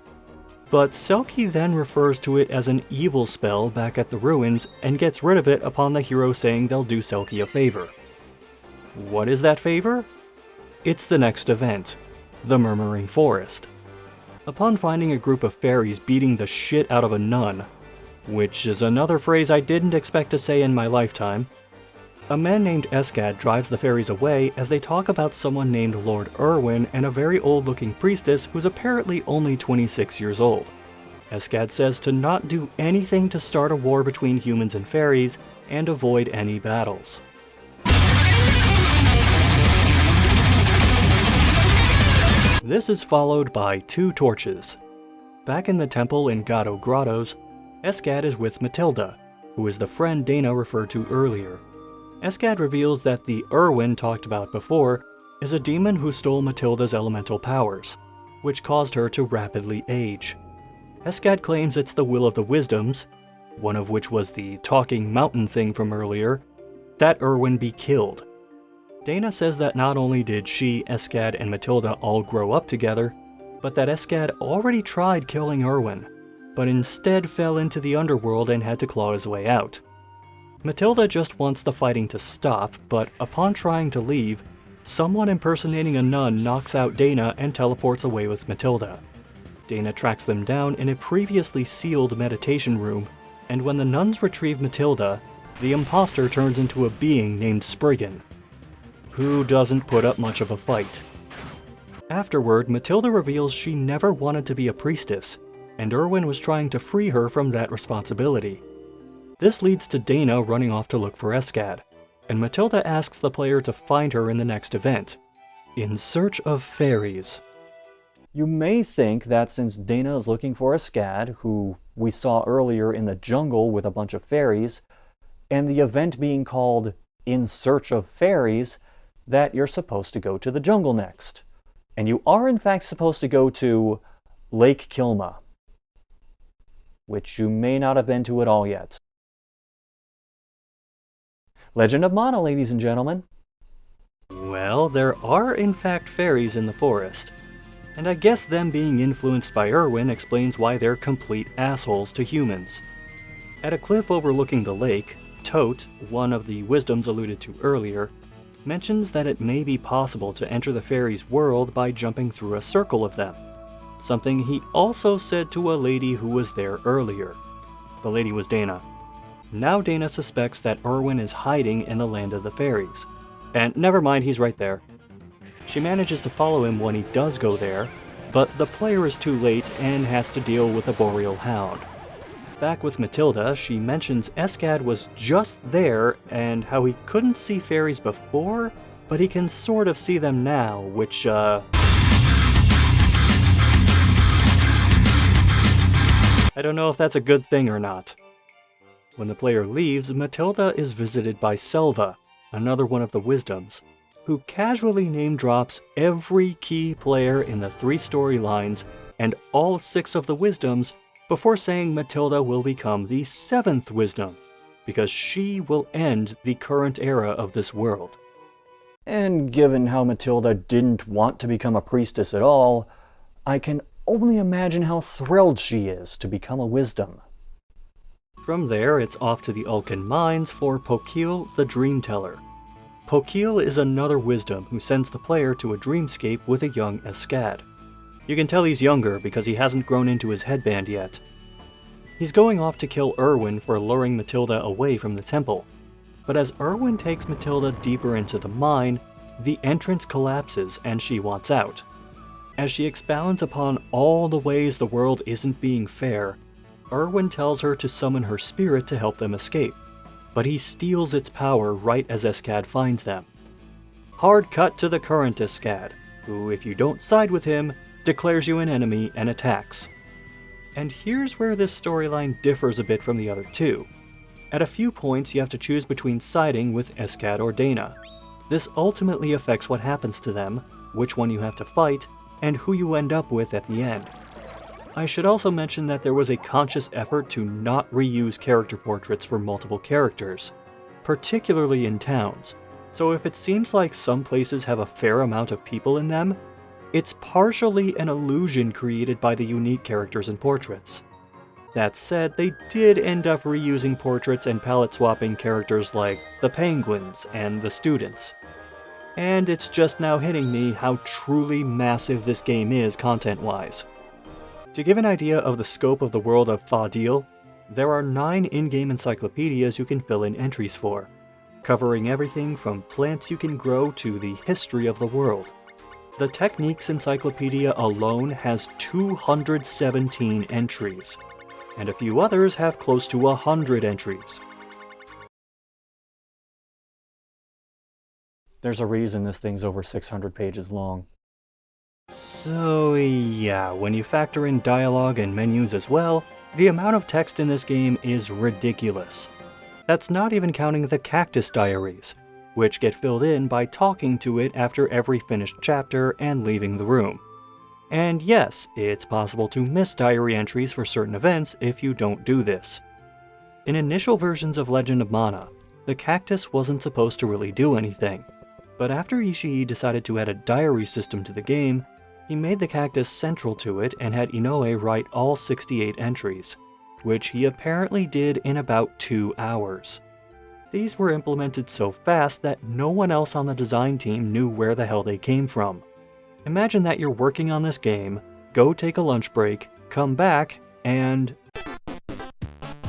But Selkie then refers to it as an evil spell back at the ruins and gets rid of it upon the hero saying they'll do Selkie a favor. What is that favor? It's the next event, the Murmuring Forest. Upon finding a group of fairies beating the shit out of a nun, which is another phrase I didn't expect to say in my lifetime, a man named Eskad drives the fairies away as they talk about someone named Lord Irwin and a very old-looking priestess who's apparently only 26 years old. Eskad says to not do anything to start a war between humans and fairies and avoid any battles. This is followed by 2 torches. Back in the temple in Gato Grottos, Eskad is with Matilda, who is the friend Dana referred to earlier. Eskad reveals that the Irwin talked about before is a demon who stole Matilda's elemental powers, which caused her to rapidly age. Eskad claims it's the will of the Wisdoms, one of which was the talking mountain thing from earlier, that Irwin be killed. Dana says that not only did she, Eskad, and Matilda all grow up together, but that Eskad already tried killing Irwin, but instead fell into the underworld and had to claw his way out. Matilda just wants the fighting to stop, but upon trying to leave, someone impersonating a nun knocks out Dana and teleports away with Matilda. Dana tracks them down in a previously sealed meditation room, and when the nuns retrieve Matilda, the imposter turns into a being named Spriggan, who doesn't put up much of a fight. Afterward, Matilda reveals she never wanted to be a priestess, and Irwin was trying to free her from that responsibility. This leads to Dana running off to look for Eskad, and Matilda asks the player to find her in the next event, In Search of Fairies. You may think that since Dana is looking for Eskad, who we saw earlier in the jungle with a bunch of fairies, and the event being called In Search of Fairies, that you're supposed to go to the jungle next. And you are in fact supposed to go to Lake Kilma, which you may not have been to at all yet. Legend of Mana, ladies and gentlemen. Well, there are in fact fairies in the forest. And I guess them being influenced by Erwin explains why they're complete assholes to humans. At a cliff overlooking the lake, Tote, one of the wisdoms alluded to earlier, mentions that it may be possible to enter the fairies' world by jumping through a circle of them. Something he also said to a lady who was there earlier. The lady was Dana. Now Dana suspects that Erwin is hiding in the land of the fairies. And never mind, he's right there. She manages to follow him when he does go there, but the player is too late and has to deal with a boreal hound. Back with Matilda, she mentions Escad was just there and how he couldn't see fairies before, but he can sort of see them now, which, I don't know if that's a good thing or not. When the player leaves, Matilda is visited by Selva, another one of the wisdoms, who casually name drops every key player in the 3 storylines and all 6 of the wisdoms before saying Matilda will become the 7th wisdom, because she will end the current era of this world. And given how Matilda didn't want to become a priestess at all, I can only imagine how thrilled she is to become a wisdom. From there, it's off to the Ulcan Mines for Pokil the Dream Teller. Pokil is another wisdom who sends the player to a dreamscape with a young Escad. You can tell he's younger because he hasn't grown into his headband yet. He's going off to kill Erwin for luring Matilda away from the temple. But as Erwin takes Matilda deeper into the mine, the entrance collapses and she wants out. As she expounds upon all the ways the world isn't being fair, Erwin tells her to summon her spirit to help them escape, but he steals its power right as Escad finds them. Hard cut to the current Escad, who, if you don't side with him, declares you an enemy and attacks. And here's where this storyline differs a bit from the other 2. At a few points you have to choose between siding with Escad or Dana. This ultimately affects what happens to them, which one you have to fight, and who you end up with at the end. I should also mention that there was a conscious effort to not reuse character portraits for multiple characters, particularly in towns, so if it seems like some places have a fair amount of people in them, it's partially an illusion created by the unique characters and portraits. That said, they did end up reusing portraits and palette swapping characters like the penguins and the students. And it's just now hitting me how truly massive this game is content-wise. To give an idea of the scope of the world of Fadil, there are 9 in-game encyclopedias you can fill in entries for, covering everything from plants you can grow to the history of the world. The Techniques Encyclopedia alone has 217 entries, and a few others have close to 100 entries. There's a reason this thing's over 600 pages long. So yeah, when you factor in dialogue and menus as well, the amount of text in this game is ridiculous. That's not even counting the cactus diaries, which get filled in by talking to it after every finished chapter and leaving the room. And yes, it's possible to miss diary entries for certain events if you don't do this. In initial versions of Legend of Mana, the cactus wasn't supposed to really do anything, but after Ishii decided to add a diary system to the game, he made the cactus central to it and had Inoue write all 68 entries, which he apparently did in about 2 hours. These were implemented so fast that no one else on the design team knew where the hell they came from. Imagine that you're working on this game, go take a lunch break, come back, and...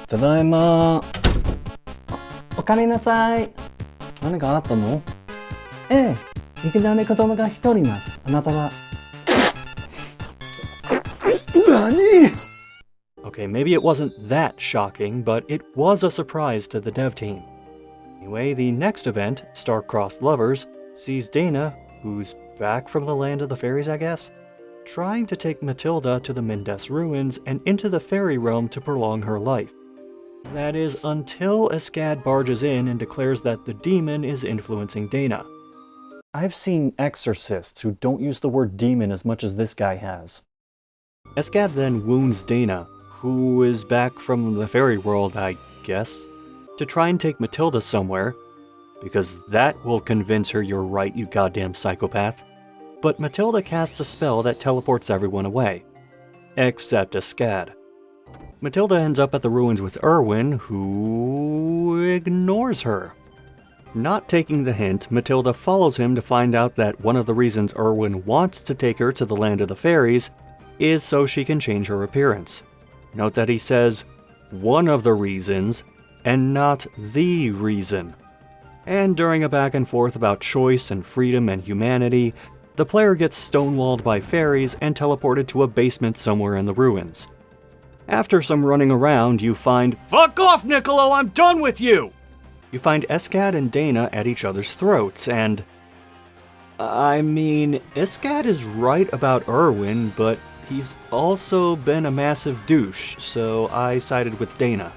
Tadaima! おかえりなさい。何かあったの？ええ、いきなり子供が1人います。あなたは。何？ Okay, maybe it wasn't that shocking, but it was a surprise to the dev team. Anyway, the next event, Star-Crossed Lovers, sees Dana, who's back from the land of the fairies, I guess, trying to take Matilda to the Mendes ruins and into the fairy realm to prolong her life. That is until Escad barges in and declares that the demon is influencing Dana. I've seen exorcists who don't use the word demon as much as this guy has. Escad then wounds Dana, who is back from the fairy world, I guess, to try and take Matilda somewhere, because that will convince her you're right, you goddamn psychopath. but Matilda casts a spell that teleports everyone away. Except Escad. Matilda ends up at the ruins with Erwin, who ignores her. Not taking the hint, Matilda follows him to find out that one of the reasons Erwin wants to take her to the land of the fairies is so she can change her appearance. Note that he says, one of the reasons, and not the reason. And during a back and forth about choice and freedom and humanity, the player gets stonewalled by fairies and teleported to a basement somewhere in the ruins. After some running around, you find, "Fuck off, Niccolo, I'm done with you!" You find Escad and Dana at each other's throats, and... I mean, Escad is right about Erwin, but he's also been a massive douche, so I sided with Dana.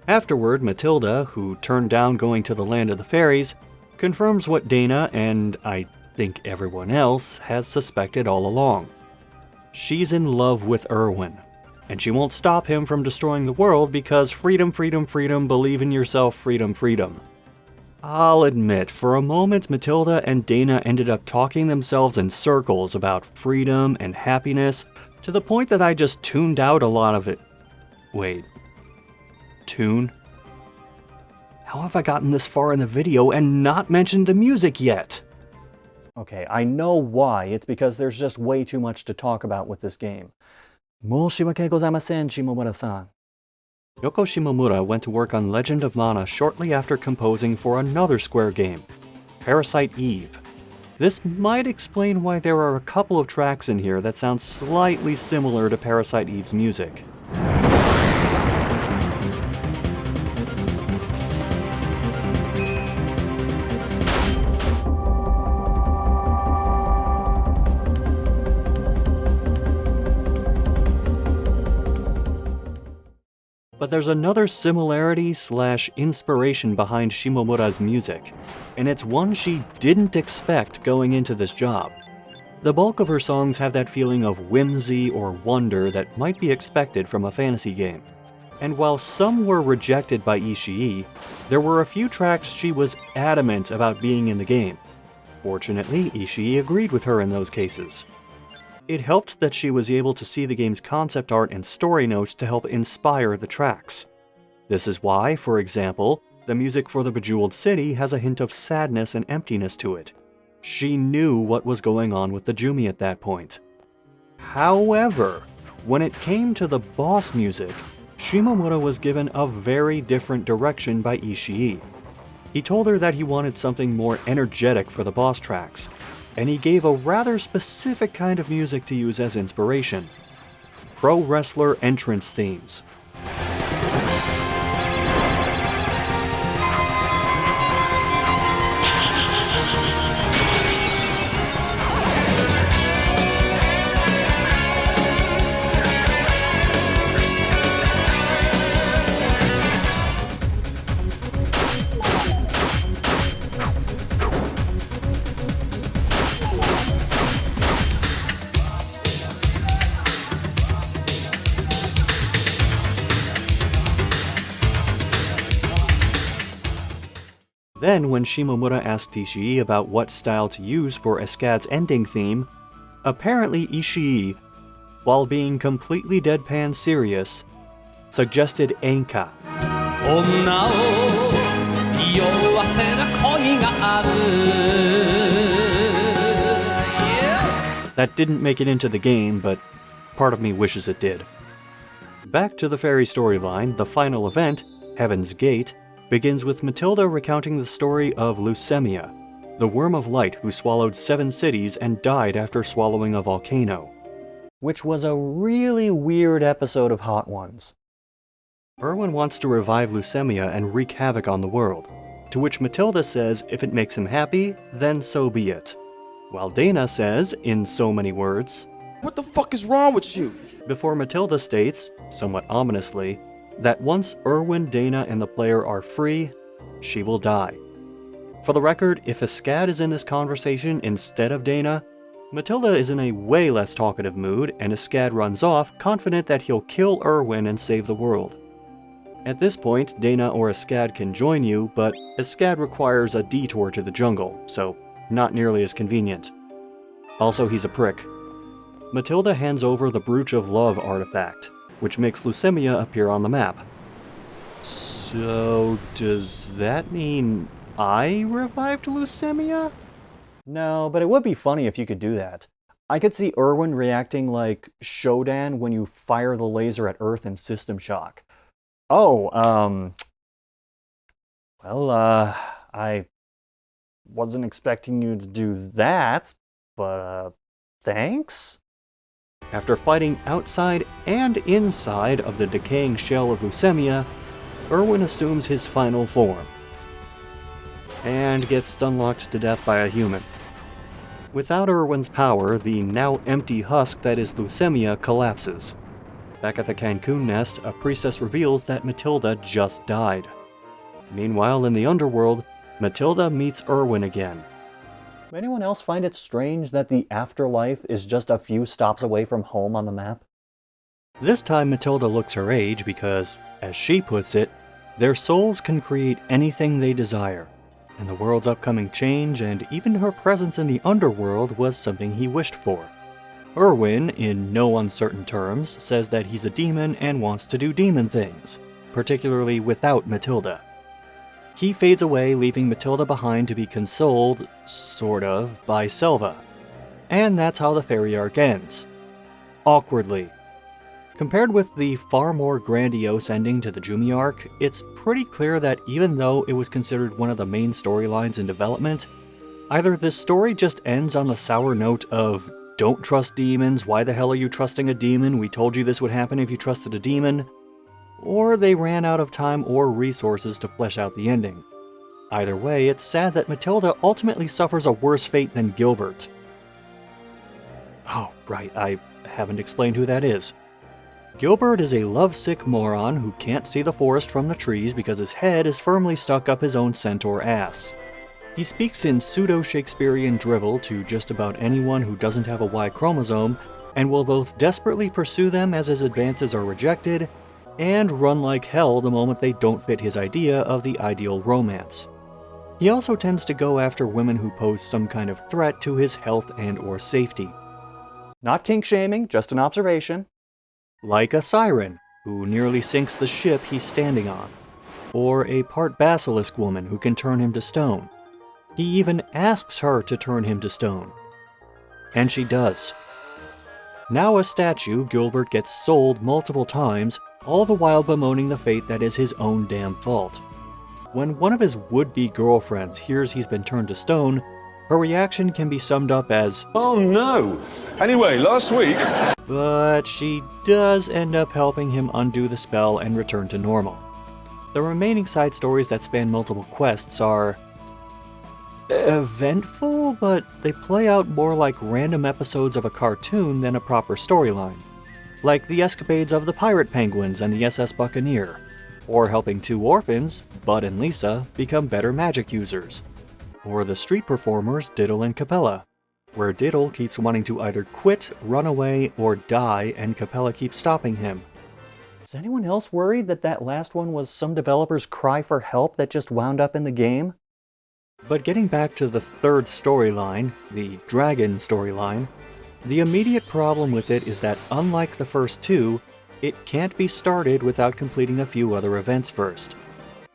Afterward, Matilda, who turned down going to the land of the fairies, confirms what Dana, and I think everyone else, has suspected all along. She's in love with Erwin, and she won't stop him from destroying the world because freedom, freedom, freedom, believe in yourself, freedom, freedom. I'll admit, for a moment Matilda and Dana ended up talking themselves in circles about freedom and happiness to the point that I just tuned out a lot of it. Wait. Tune? How have I gotten this far in the video and not mentioned the music yet? Okay, I know why. It's because there's just way too much to talk about with this game. 申し訳ございません、Shimomura-san. Yoko Shimomura went to work on Legend of Mana shortly after composing for another Square game, Parasite Eve. This might explain why there are a couple of tracks in here that sound slightly similar to Parasite Eve's music. But there's another similarity/inspiration behind Shimomura's music, and it's one she didn't expect going into this job. The bulk of her songs have that feeling of whimsy or wonder that might be expected from a fantasy game. And while some were rejected by Ishii, there were a few tracks she was adamant about being in the game. Fortunately, Ishii agreed with her in those cases. It helped that she was able to see the game's concept art and story notes to help inspire the tracks. This is why, for example, the music for the Bejeweled City has a hint of sadness and emptiness to it. She knew what was going on with the Jumi at that point. However, when it came to the boss music, Shimomura was given a very different direction by Ishii. He told her that he wanted something more energetic for the boss tracks, and he gave a rather specific kind of music to use as inspiration: pro wrestler entrance themes. Then, when Shimomura asked Ishii about what style to use for Escad's ending theme, apparently Ishii, while being completely deadpan serious, suggested Enka. That didn't make it into the game, but part of me wishes it did. Back to the fairy storyline, the final event, Heaven's Gate, begins with Matilda recounting the story of Leucemia, the worm of light who swallowed 7 cities and died after swallowing a volcano. Which was a really weird episode of Hot Ones. Erwin wants to revive Leucemia and wreak havoc on the world, to which Matilda says if it makes him happy, then so be it. While Dana says, in so many words, "What the fuck is wrong with you?" Before Matilda states, somewhat ominously, that once Erwin, Dana, and the player are free, she will die. For the record, if Escad is in this conversation instead of Dana, Matilda is in a way less talkative mood, and Escad runs off, confident that he'll kill Erwin and save the world. At this point, Dana or Escad can join you, but Escad requires a detour to the jungle, so not nearly as convenient. Also, he's a prick. Matilda hands over the Brooch of Love artifact, which makes leucemia appear on the map. So, does that mean I revived leucemia? No, but it would be funny if you could do that. I could see Erwin reacting like Shodan when you fire the laser at Earth in System Shock. Oh, I wasn't expecting you to do that, but, thanks? After fighting outside and inside of the decaying shell of leucemia, Erwin assumes his final form and gets stunlocked to death by a human. Without Erwin's power, the now empty husk that is leucemia collapses. Back at the Cancun nest, a priestess reveals that Matilda just died. Meanwhile, in the underworld, Matilda meets Erwin again. Anyone else find it strange that the afterlife is just a few stops away from home on the map? This time Matilda looks her age because, as she puts it, their souls can create anything they desire, and the world's upcoming change and even her presence in the underworld was something he wished for. Erwin, in no uncertain terms, says that he's a demon and wants to do demon things, particularly without Matilda. He fades away, leaving Matilda behind to be consoled, sort of, by Selva. And that's how the fairy arc ends. Awkwardly. Compared with the far more grandiose ending to the Jumi arc, it's pretty clear that even though it was considered one of the main storylines in development, either this story just ends on the sour note of, don't trust demons, why the hell are you trusting a demon, we told you this would happen if you trusted a demon, or they ran out of time or resources to flesh out the ending. Either way, it's sad that Matilda ultimately suffers a worse fate than Gilbert. Oh, right, I haven't explained who that is. Gilbert is a lovesick moron who can't see the forest from the trees because his head is firmly stuck up his own centaur ass. He speaks in pseudo-Shakespearean drivel to just about anyone who doesn't have a Y chromosome, and will both desperately pursue them as his advances are rejected, and run like hell the moment they don't fit his idea of the ideal romance. He also tends to go after women who pose some kind of threat to his health and or safety. Not kink-shaming, just an observation. Like a siren, who nearly sinks the ship he's standing on. Or a part basilisk woman who can turn him to stone. He even asks her to turn him to stone. And she does. Now a statue, Gilbert gets sold multiple times, all the while bemoaning the fate that is his own damn fault. When one of his would-be girlfriends hears he's been turned to stone, her reaction can be summed up as, "Oh no! Anyway, last week..." But she does end up helping him undo the spell and return to normal. The remaining side stories that span multiple quests are eventful, but they play out more like random episodes of a cartoon than a proper storyline. Like the escapades of the Pirate Penguins and the SS Buccaneer, or helping two orphans, Bud and Lisa, become better magic users, or the street performers Diddle and Capella, where Diddle keeps wanting to either quit, run away, or die, and Capella keeps stopping him. Is anyone else worried that that last one was some developer's cry for help that just wound up in the game? But getting back to the third storyline, the Dragon storyline, the immediate problem with it is that unlike the first two, it can't be started without completing a few other events first.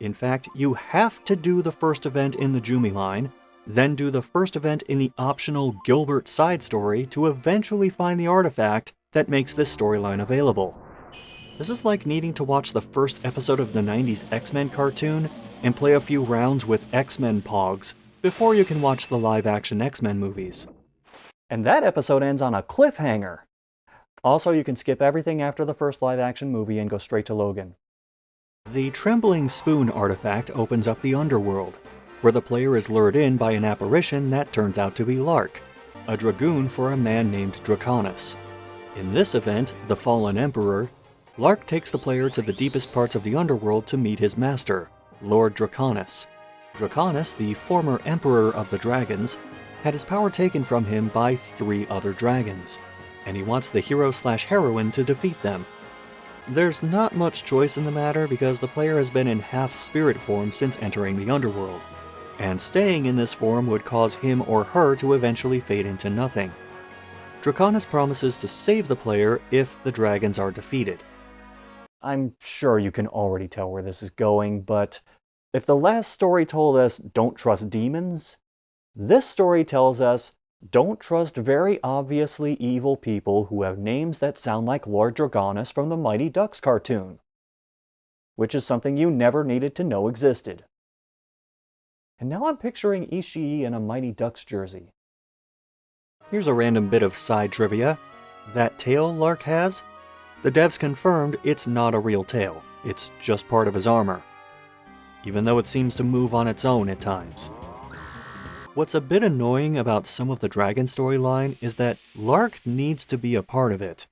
In fact, you have to do the first event in the Jumi line, then do the first event in the optional Gilbert side story to eventually find the artifact that makes this storyline available. This is like needing to watch the first episode of the 90s X-Men cartoon and play a few rounds with X-Men Pogs before you can watch the live-action X-Men movies. And that episode ends on a cliffhanger. Also, you can skip everything after the first live-action movie and go straight to Logan. The Trembling Spoon artifact opens up the underworld, where the player is lured in by an apparition that turns out to be Lark, a dragoon for a man named Draconis. In this event, the Fallen Emperor, Lark takes the player to the deepest parts of the underworld to meet his master, Lord Draconis. Draconis, the former Emperor of the Dragons, had his power taken from him by 3 other dragons, and he wants the hero/heroine to defeat them. There's not much choice in the matter because the player has been in half-spirit form since entering the underworld, and staying in this form would cause him or her to eventually fade into nothing. Draconis promises to save the player if the dragons are defeated. I'm sure you can already tell where this is going, but if the last story told us don't trust demons, this story tells us don't trust very obviously evil people who have names that sound like Lord Draconis from the Mighty Ducks cartoon, which is something you never needed to know existed. And now I'm picturing Ishii in a Mighty Ducks jersey. Here's a random bit of side trivia. That tail Lark has? The devs confirmed it's not a real tail, it's just part of his armor, even though it seems to move on its own at times. What's a bit annoying about some of the dragon storyline is that Lark needs to be a part of it,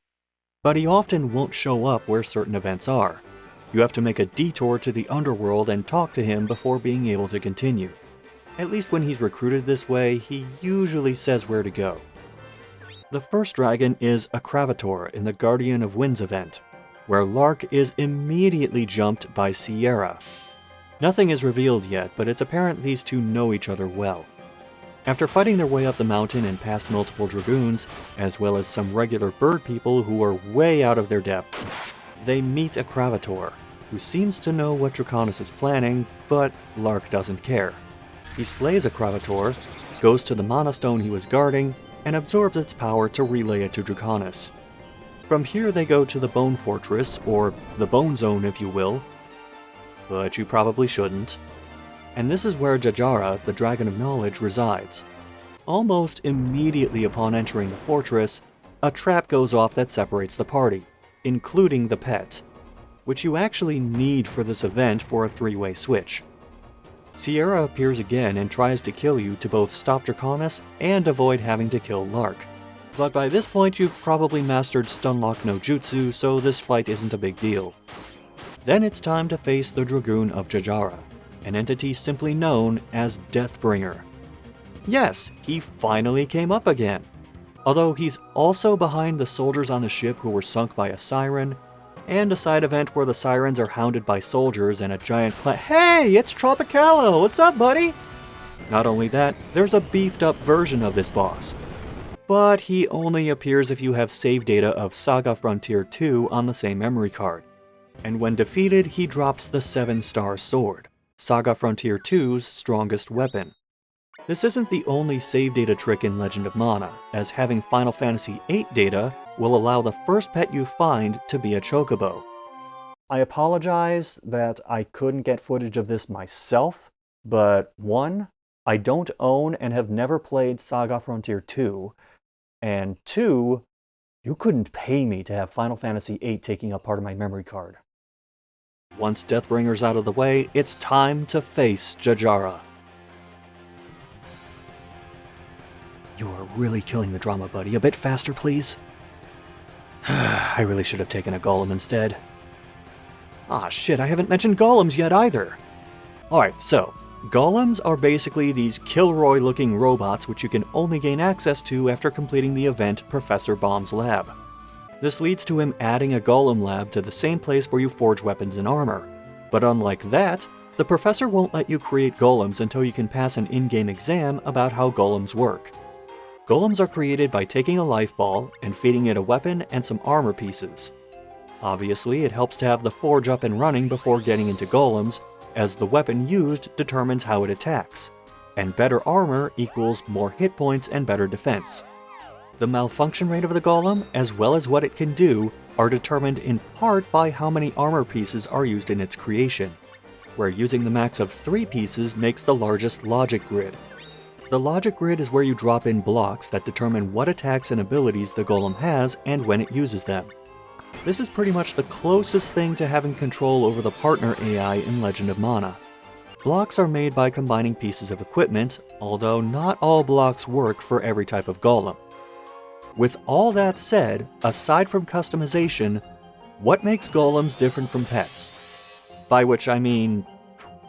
but he often won't show up where certain events are. You have to make a detour to the underworld and talk to him before being able to continue. At least when he's recruited this way, he usually says where to go. The first dragon is a Cravator in the Guardian of Winds event, where Lark is immediately jumped by Sierra. Nothing is revealed yet, but it's apparent these two know each other well. After fighting their way up the mountain and past multiple dragoons, as well as some regular bird people who are way out of their depth, they meet a Cravator, who seems to know what Draconis is planning, but Lark doesn't care. He slays a Cravator, goes to the Mana Stone he was guarding, and absorbs its power to relay it to Draconis. From here they go to the Bone Fortress, or the Bone Zone if you will, but you probably shouldn't. And this is where Jajara, the Dragon of Knowledge, resides. Almost immediately upon entering the fortress, a trap goes off that separates the party, including the pet, which you actually need for this event for a three-way switch. Sierra appears again and tries to kill you to both stop Draconis and avoid having to kill Lark. But by this point you've probably mastered Stunlock no Jutsu, so this fight isn't a big deal. Then it's time to face the Dragoon of Jajara, an entity simply known as Deathbringer. Yes, he finally came up again. Although he's also behind the soldiers on the ship who were sunk by a siren, and a side event where the sirens are hounded by soldiers and a giant Hey, it's Tropicalo! What's up, buddy? Not only that, there's a beefed up version of this boss. But he only appears if you have save data of Saga Frontier 2 on the same memory card. And when defeated, he drops the 7-star sword, Saga Frontier 2's strongest weapon. This isn't the only save data trick in Legend of Mana, as having Final Fantasy VIII data will allow the first pet you find to be a chocobo. I apologize that I couldn't get footage of this myself, but 1, I don't own and have never played Saga Frontier 2, and 2, you couldn't pay me to have Final Fantasy VIII taking up part of my memory card. Once Deathbringer's out of the way, it's time to face Jajara. You are really killing the drama, buddy. A bit faster, please. I really should have taken a golem instead. Ah, shit, I haven't mentioned golems yet either. Alright, so, golems are basically these Kilroy-looking robots which you can only gain access to after completing the event Professor Bomb's Lab. This leads to him adding a golem lab to the same place where you forge weapons and armor. But unlike that, the professor won't let you create golems until you can pass an in-game exam about how golems work. Golems are created by taking a life ball and feeding it a weapon and some armor pieces. Obviously, it helps to have the forge up and running before getting into golems, as the weapon used determines how it attacks, and better armor equals more hit points and better defense. The malfunction rate of the golem, as well as what it can do, are determined in part by how many armor pieces are used in its creation, where using the max of 3 pieces makes the largest logic grid. The logic grid is where you drop in blocks that determine what attacks and abilities the golem has and when it uses them. This is pretty much the closest thing to having control over the partner AI in Legend of Mana. Blocks are made by combining pieces of equipment, although not all blocks work for every type of golem. With all that said, aside from customization, what makes golems different from pets? By which I mean,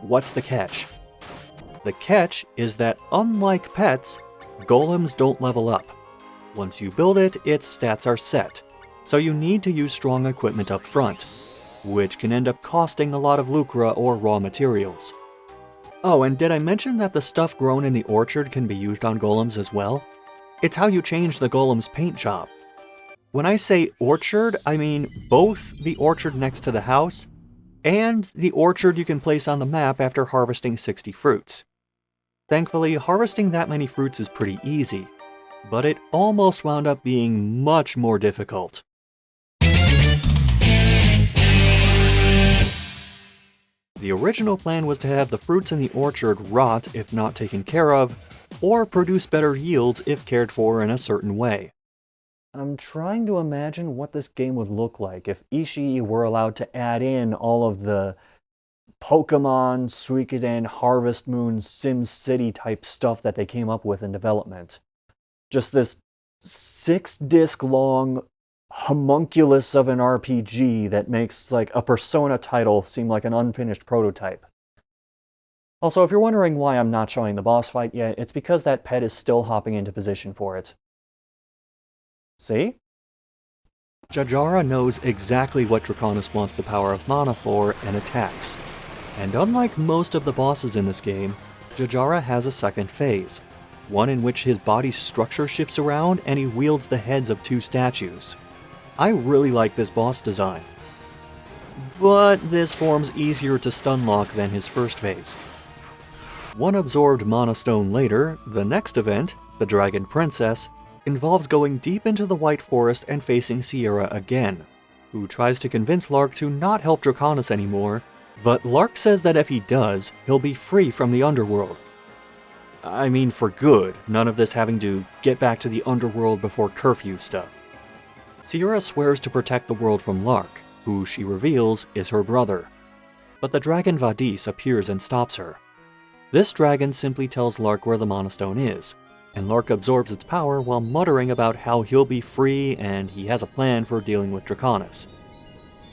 what's the catch? The catch is that unlike pets, golems don't level up. Once you build it, its stats are set, so you need to use strong equipment up front, which can end up costing a lot of lucre or raw materials. Oh, and did I mention that the stuff grown in the orchard can be used on golems as well? It's how you change the golem's paint job. When I say orchard, I mean both the orchard next to the house and the orchard you can place on the map after harvesting 60 fruits. Thankfully, harvesting that many fruits is pretty easy, but it almost wound up being much more difficult. The original plan was to have the fruits in the orchard rot if not taken care of, or produce better yields if cared for in a certain way. I'm trying to imagine what this game would look like if Ishii were allowed to add in all of the Pokemon, Suikoden, Harvest Moon, Sim City type stuff that they came up with in development. Just this 6-disc long homunculus of an RPG that makes like a Persona title seem like an unfinished prototype. Also, if you're wondering why I'm not showing the boss fight yet, it's because that pet is still hopping into position for it. See? Jajara knows exactly what Draconis wants the power of mana for and attacks. And unlike most of the bosses in this game, Jajara has a second phase, one in which his body's structure shifts around and he wields the heads of 2 statues. I really like this boss design. But this form's easier to stunlock than his first phase. One absorbed Mana Stone later, the next event, the Dragon Princess, involves going deep into the White Forest and facing Sierra again, who tries to convince Lark to not help Draconis anymore, but Lark says that if he does, he'll be free from the underworld. I mean for good, none of this having to get back to the underworld before curfew stuff. Sierra swears to protect the world from Lark, who she reveals is her brother. But the dragon Vadis appears and stops her. This dragon simply tells Lark where the Mana Stone is, and Lark absorbs its power while muttering about how he'll be free and he has a plan for dealing with Draconis.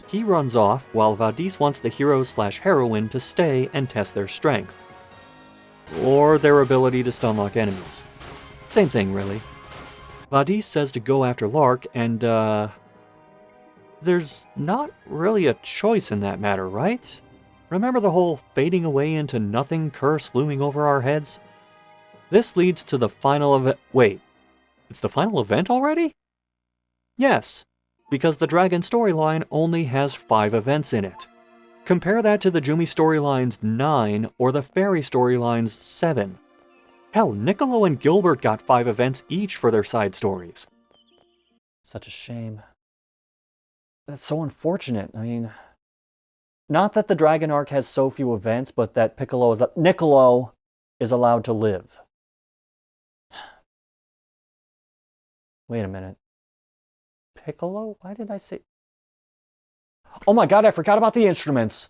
He runs off while Vadis wants the hero/heroine to stay and test their strength. Or their ability to stunlock enemies. Same thing, really. Vadis says to go after Lark, and there's not really a choice in that matter, right? Remember the whole fading away into nothing curse looming over our heads? This leads to the final event. Wait, it's the final event already? Yes, because the Dragon storyline only has 5 events in it. Compare that to the Jumi storyline's 9 or the Fairy storyline's 7. Hell, Niccolo and Gilbert got 5 events each for their side stories. Such a shame. That's so unfortunate. I mean, not that the Dragon arc has so few events, but that Niccolo is allowed to live. Wait a minute. Piccolo? Why did I say... Oh my god, I forgot about the instruments!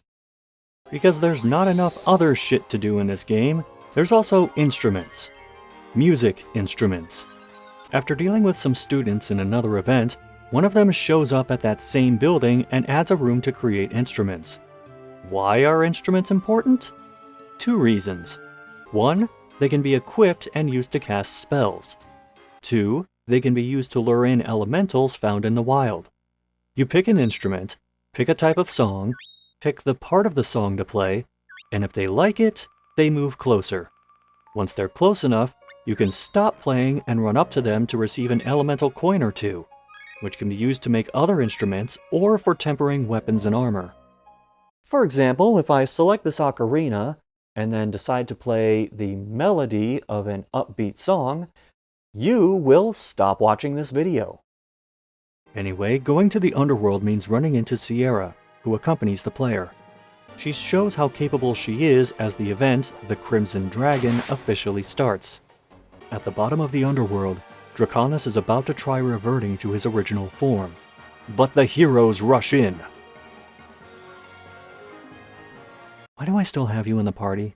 Because there's not enough other shit to do in this game, there's also instruments. Music instruments. After dealing with some students in another event, one of them shows up at that same building and adds a room to create instruments. Why are instruments important? 2 reasons. 1, they can be equipped and used to cast spells. 2, they can be used to lure in elementals found in the wild. You pick an instrument, pick a type of song, pick the part of the song to play, and if they like it, they move closer. Once they're close enough, you can stop playing and run up to them to receive an elemental coin or 2, which can be used to make other instruments or for tempering weapons and armor. For example, if I select this ocarina and then decide to play the melody of an upbeat song, you will stop watching this video. Anyway, going to the underworld means running into Sierra, who accompanies the player. She shows how capable she is as the event, the Crimson Dragon, officially starts. At the bottom of the underworld, Draconis is about to try reverting to his original form. But the heroes rush in. Why do I still have you in the party?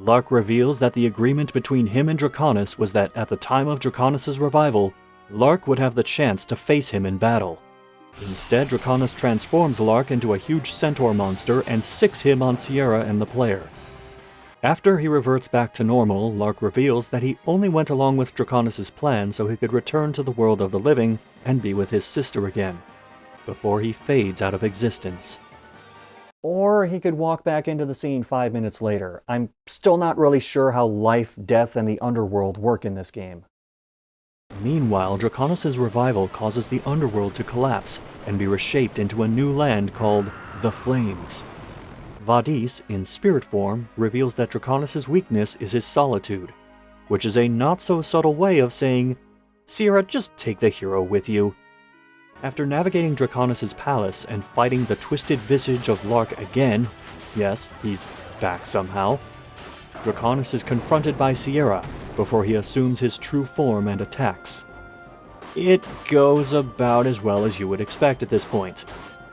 Lark reveals that the agreement between him and Draconis was that at the time of Draconis' revival, Lark would have the chance to face him in battle. Instead, Draconis transforms Lark into a huge centaur monster and sicks him on Sierra and the player. After he reverts back to normal, Lark reveals that he only went along with Draconis' plan so he could return to the world of the living and be with his sister again, before he fades out of existence. Or he could walk back into the scene 5 minutes later. I'm still not really sure how life, death, and the underworld work in this game. Meanwhile, Draconis' revival causes the underworld to collapse and be reshaped into a new land called the Flames. Vadis, in spirit form, reveals that Draconis' weakness is his solitude, which is a not-so-subtle way of saying, Sierra, just take the hero with you. After navigating Draconis' palace and fighting the twisted visage of Lark again, yes, he's back somehow, Draconis is confronted by Sierra before he assumes his true form and attacks. It goes about as well as you would expect at this point,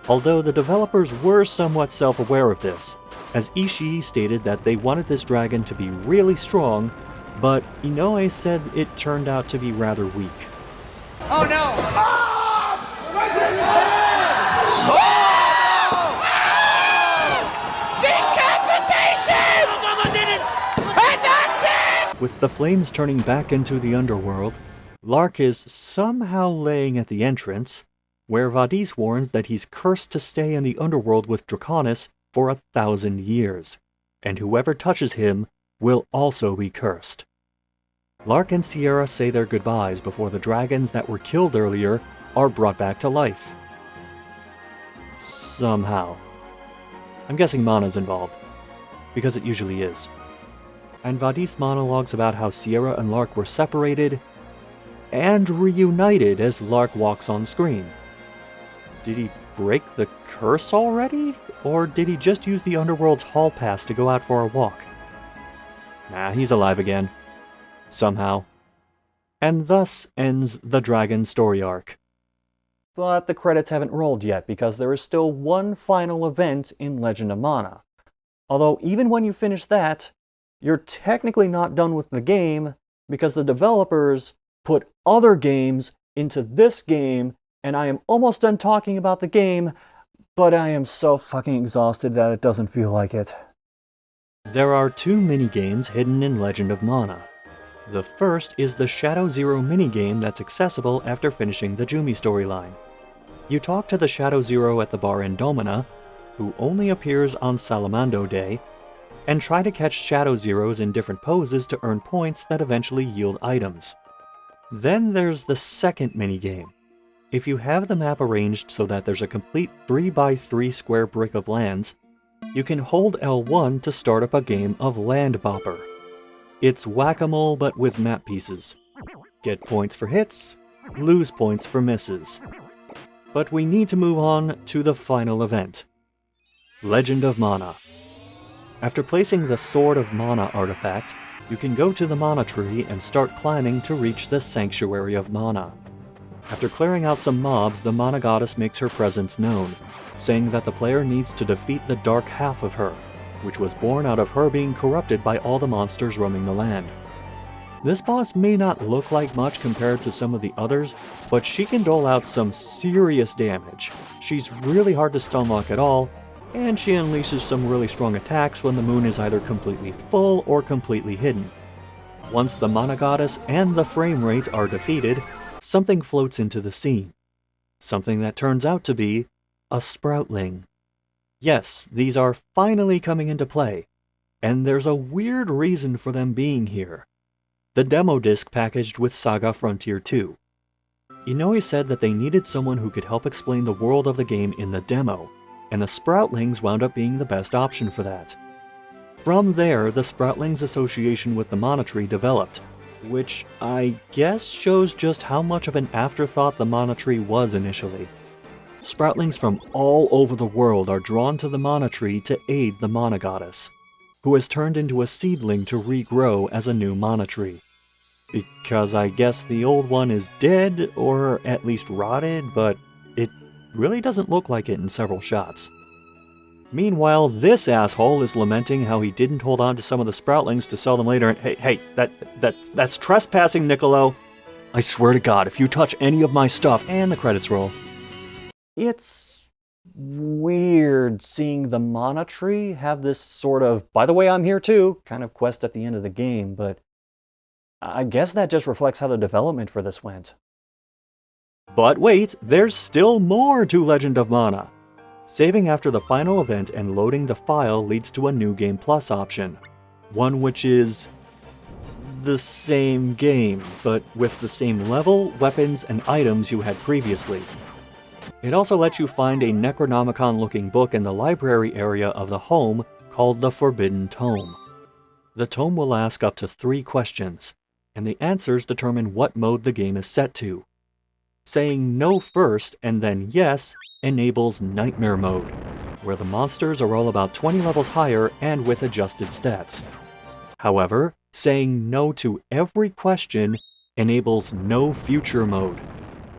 although the developers were somewhat self-aware of this, as Ishii stated that they wanted this dragon to be really strong, but Inoue said it turned out to be rather weak. Oh no! With the flames turning back into the underworld, Lark is somehow laying at the entrance, where Vadis warns that he's cursed to stay in the underworld with Draconis for 1,000 years, and whoever touches him will also be cursed. Lark and Sierra say their goodbyes before the dragons that were killed earlier are brought back to life. Somehow. I'm guessing Mana's involved, because it usually is. And Vadis monologues about how Sierra and Lark were separated and reunited as Lark walks on screen. Did he break the curse already? Or did he just use the underworld's hall pass to go out for a walk? Nah, he's alive again. Somehow. And thus ends the dragon story arc. But the credits haven't rolled yet because there is still one final event in Legend of Mana. Although even when you finish that, you're technically not done with the game because the developers put other games into this game, and I am almost done talking about the game, but I am so fucking exhausted that it doesn't feel like it. There are 2 minigames hidden in Legend of Mana. The first is the Shadow Zero minigame that's accessible after finishing the Jumi storyline. You talk to the Shadow Zero at the bar in Domina, who only appears on Salamando Day, and try to catch Shadow Zeros in different poses to earn points that eventually yield items. Then there's the second minigame. If you have the map arranged so that there's a complete 3x3 square brick of lands, you can hold L1 to start up a game of Land Bopper. It's whack-a-mole but with map pieces. Get points for hits, lose points for misses. But we need to move on to the final event. Legend of Mana. After placing the Sword of Mana artifact, you can go to the Mana Tree and start climbing to reach the Sanctuary of Mana. After clearing out some mobs, the Mana Goddess makes her presence known, saying that the player needs to defeat the dark half of her, which was born out of her being corrupted by all the monsters roaming the land. This boss may not look like much compared to some of the others, but she can dole out some serious damage. She's really hard to stunlock at all, and she unleashes some really strong attacks when the moon is either completely full or completely hidden. Once the Mana Goddess and the frame rate are defeated, something floats into the scene. Something that turns out to be a Sproutling. Yes, these are finally coming into play, and there's a weird reason for them being here. The demo disc packaged with Saga Frontier 2. Inoue said that they needed someone who could help explain the world of the game in the demo, and the Sproutlings wound up being the best option for that. From there, the Sproutlings' association with the Mana Tree developed, which I guess shows just how much of an afterthought the Mana Tree was initially. Sproutlings from all over the world are drawn to the Mana Tree to aid the Mana Goddess, who has turned into a seedling to regrow as a new Mana Tree. Because I guess the old one is dead, or at least rotted, but it really doesn't look like it in several shots. Meanwhile, this asshole is lamenting how he didn't hold on to some of the Sproutlings to sell them later. Hey, that's trespassing, Niccolo. I swear to God, if you touch any of my stuff, and the credits roll. It's weird seeing the Mana Tree have this sort of, by the way, I'm here too, kind of quest at the end of the game, but I guess that just reflects how the development for this went. But wait, there's still more to Legend of Mana. Saving after the final event and loading the file leads to a New Game Plus option. One which is the same game, but with the same level, weapons, and items you had previously. It also lets you find a Necronomicon-looking book in the library area of the home called the Forbidden Tome. The tome will ask up to 3 questions, and the answers determine what mode the game is set to. Saying no first and then yes enables Nightmare Mode, where the monsters are all about 20 levels higher and with adjusted stats. However, saying no to every question enables No Future Mode,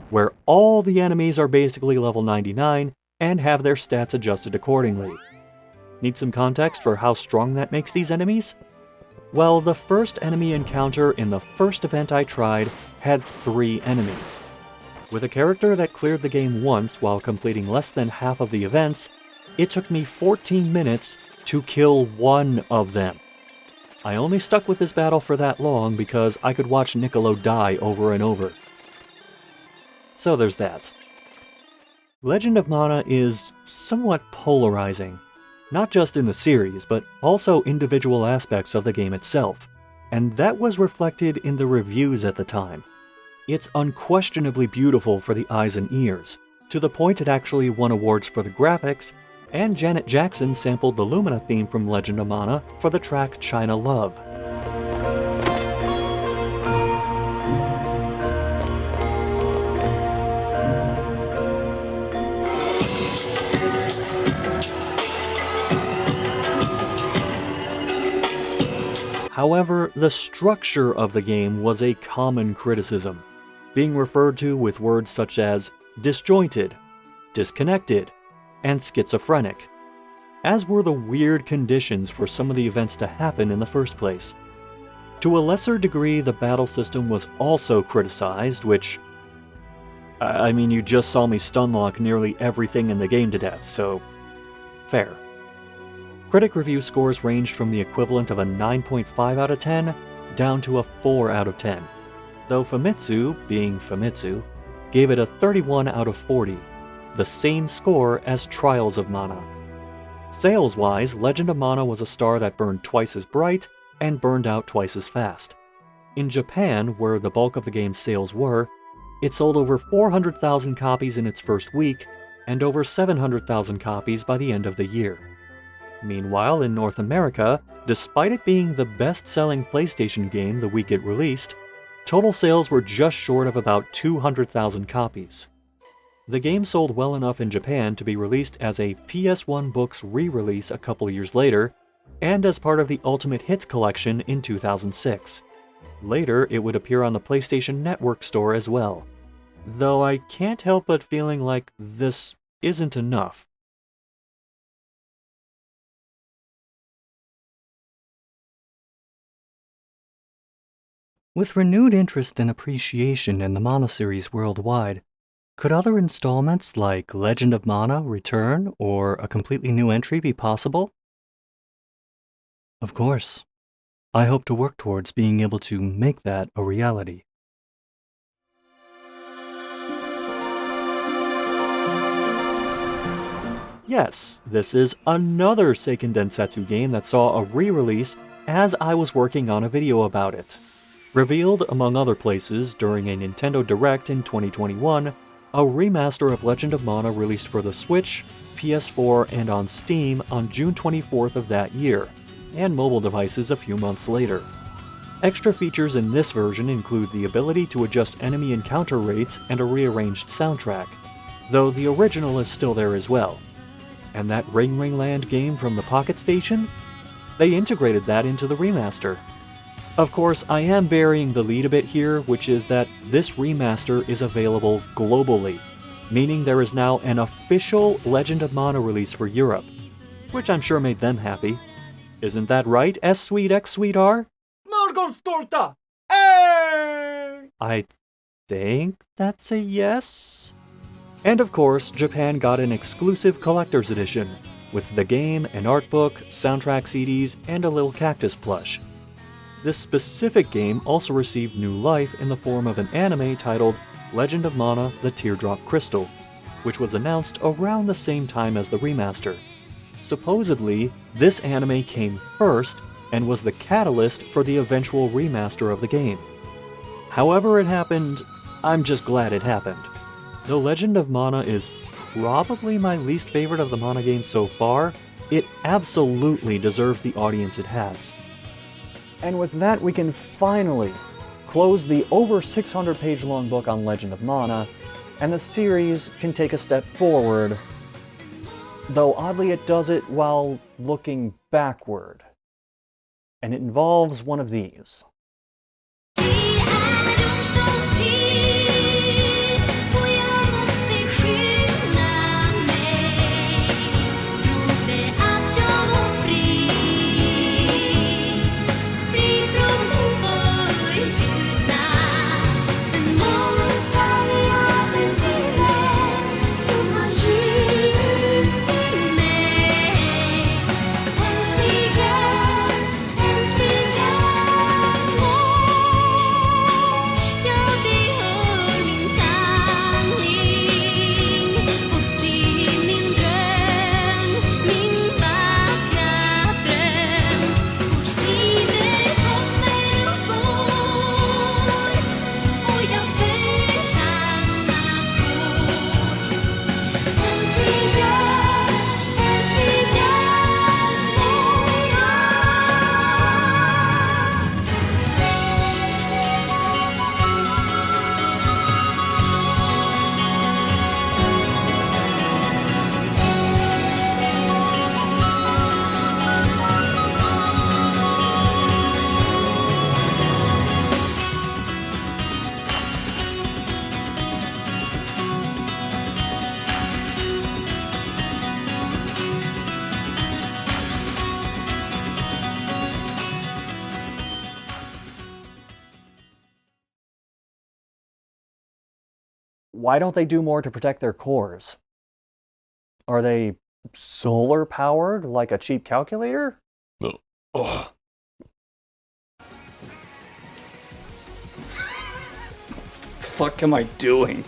where all the enemies are basically level 99 and have their stats adjusted accordingly. Need some context for how strong that makes these enemies? Well, the first enemy encounter in the first event I tried had 3 enemies. With a character that cleared the game once while completing less than half of the events, it took me 14 minutes to kill 1 of them. I only stuck with this battle for that long because I could watch Niccolo die over and over. So there's that. Legend of Mana is somewhat polarizing, not just in the series, but also individual aspects of the game itself, and that was reflected in the reviews at the time. It's unquestionably beautiful for the eyes and ears, to the point it actually won awards for the graphics, and Janet Jackson sampled the Lumina theme from Legend of Mana for the track China Love. However, the structure of the game was a common criticism, being referred to with words such as disjointed, disconnected, and schizophrenic, as were the weird conditions for some of the events to happen in the first place. To a lesser degree, the battle system was also criticized, which... I mean, you just saw me stunlock nearly everything in the game to death, so... fair. Critic review scores ranged from the equivalent of a 9.5 out of 10 down to a 4 out of 10, though Famitsu, being Famitsu, gave it a 31 out of 40, the same score as Trials of Mana. Sales-wise, Legend of Mana was a star that burned twice as bright and burned out twice as fast. In Japan, where the bulk of the game's sales were, it sold over 400,000 copies in its first week, and over 700,000 copies by the end of the year. Meanwhile, in North America, despite it being the best-selling PlayStation game the week it released, total sales were just short of about 200,000 copies. The game sold well enough in Japan to be released as a PS1 Books re-release a couple years later, and as part of the Ultimate Hits collection in 2006. Later, it would appear on the PlayStation Network store as well. Though I can't help but feeling like this isn't enough. With renewed interest and appreciation in the Mana series worldwide, could other installments like Legend of Mana return or a completely new entry be possible? Of course. I hope to work towards being able to make that a reality. Yes, this is another Seiken Densetsu game that saw a re-release as I was working on a video about it. Revealed, among other places, during a Nintendo Direct in 2021, a remaster of Legend of Mana released for the Switch, PS4, and on Steam on June 24th of that year, and mobile devices a few months later. Extra features in this version include the ability to adjust enemy encounter rates and a rearranged soundtrack, though the original is still there as well. And that Ring Ring Land game from the Pocket Station? They integrated that into the remaster. Of course, I am burying the lead a bit here, which is that this remaster is available globally, meaning there is now an official Legend of Mana release for Europe, which I'm sure made them happy. Isn't that right, S-Sweet X-Sweet R? I think that's a yes? And of course, Japan got an exclusive collector's edition, with the game, an art book, soundtrack CDs, and a little cactus plush. This specific game also received new life in the form of an anime titled Legend of Mana: The Teardrop Crystal, which was announced around the same time as the remaster. Supposedly, this anime came first and was the catalyst for the eventual remaster of the game. However it happened, I'm just glad it happened. The Legend of Mana is probably my least favorite of the Mana games so far. It absolutely deserves the audience it has. And with that, we can finally close the over 600-page long book on Legend of Mana, and the series can take a step forward, though oddly it does it while looking backward. And it involves one of these. Why don't they do more to protect their cores? Are they solar powered like a cheap calculator? Ugh. Fuck am I doing?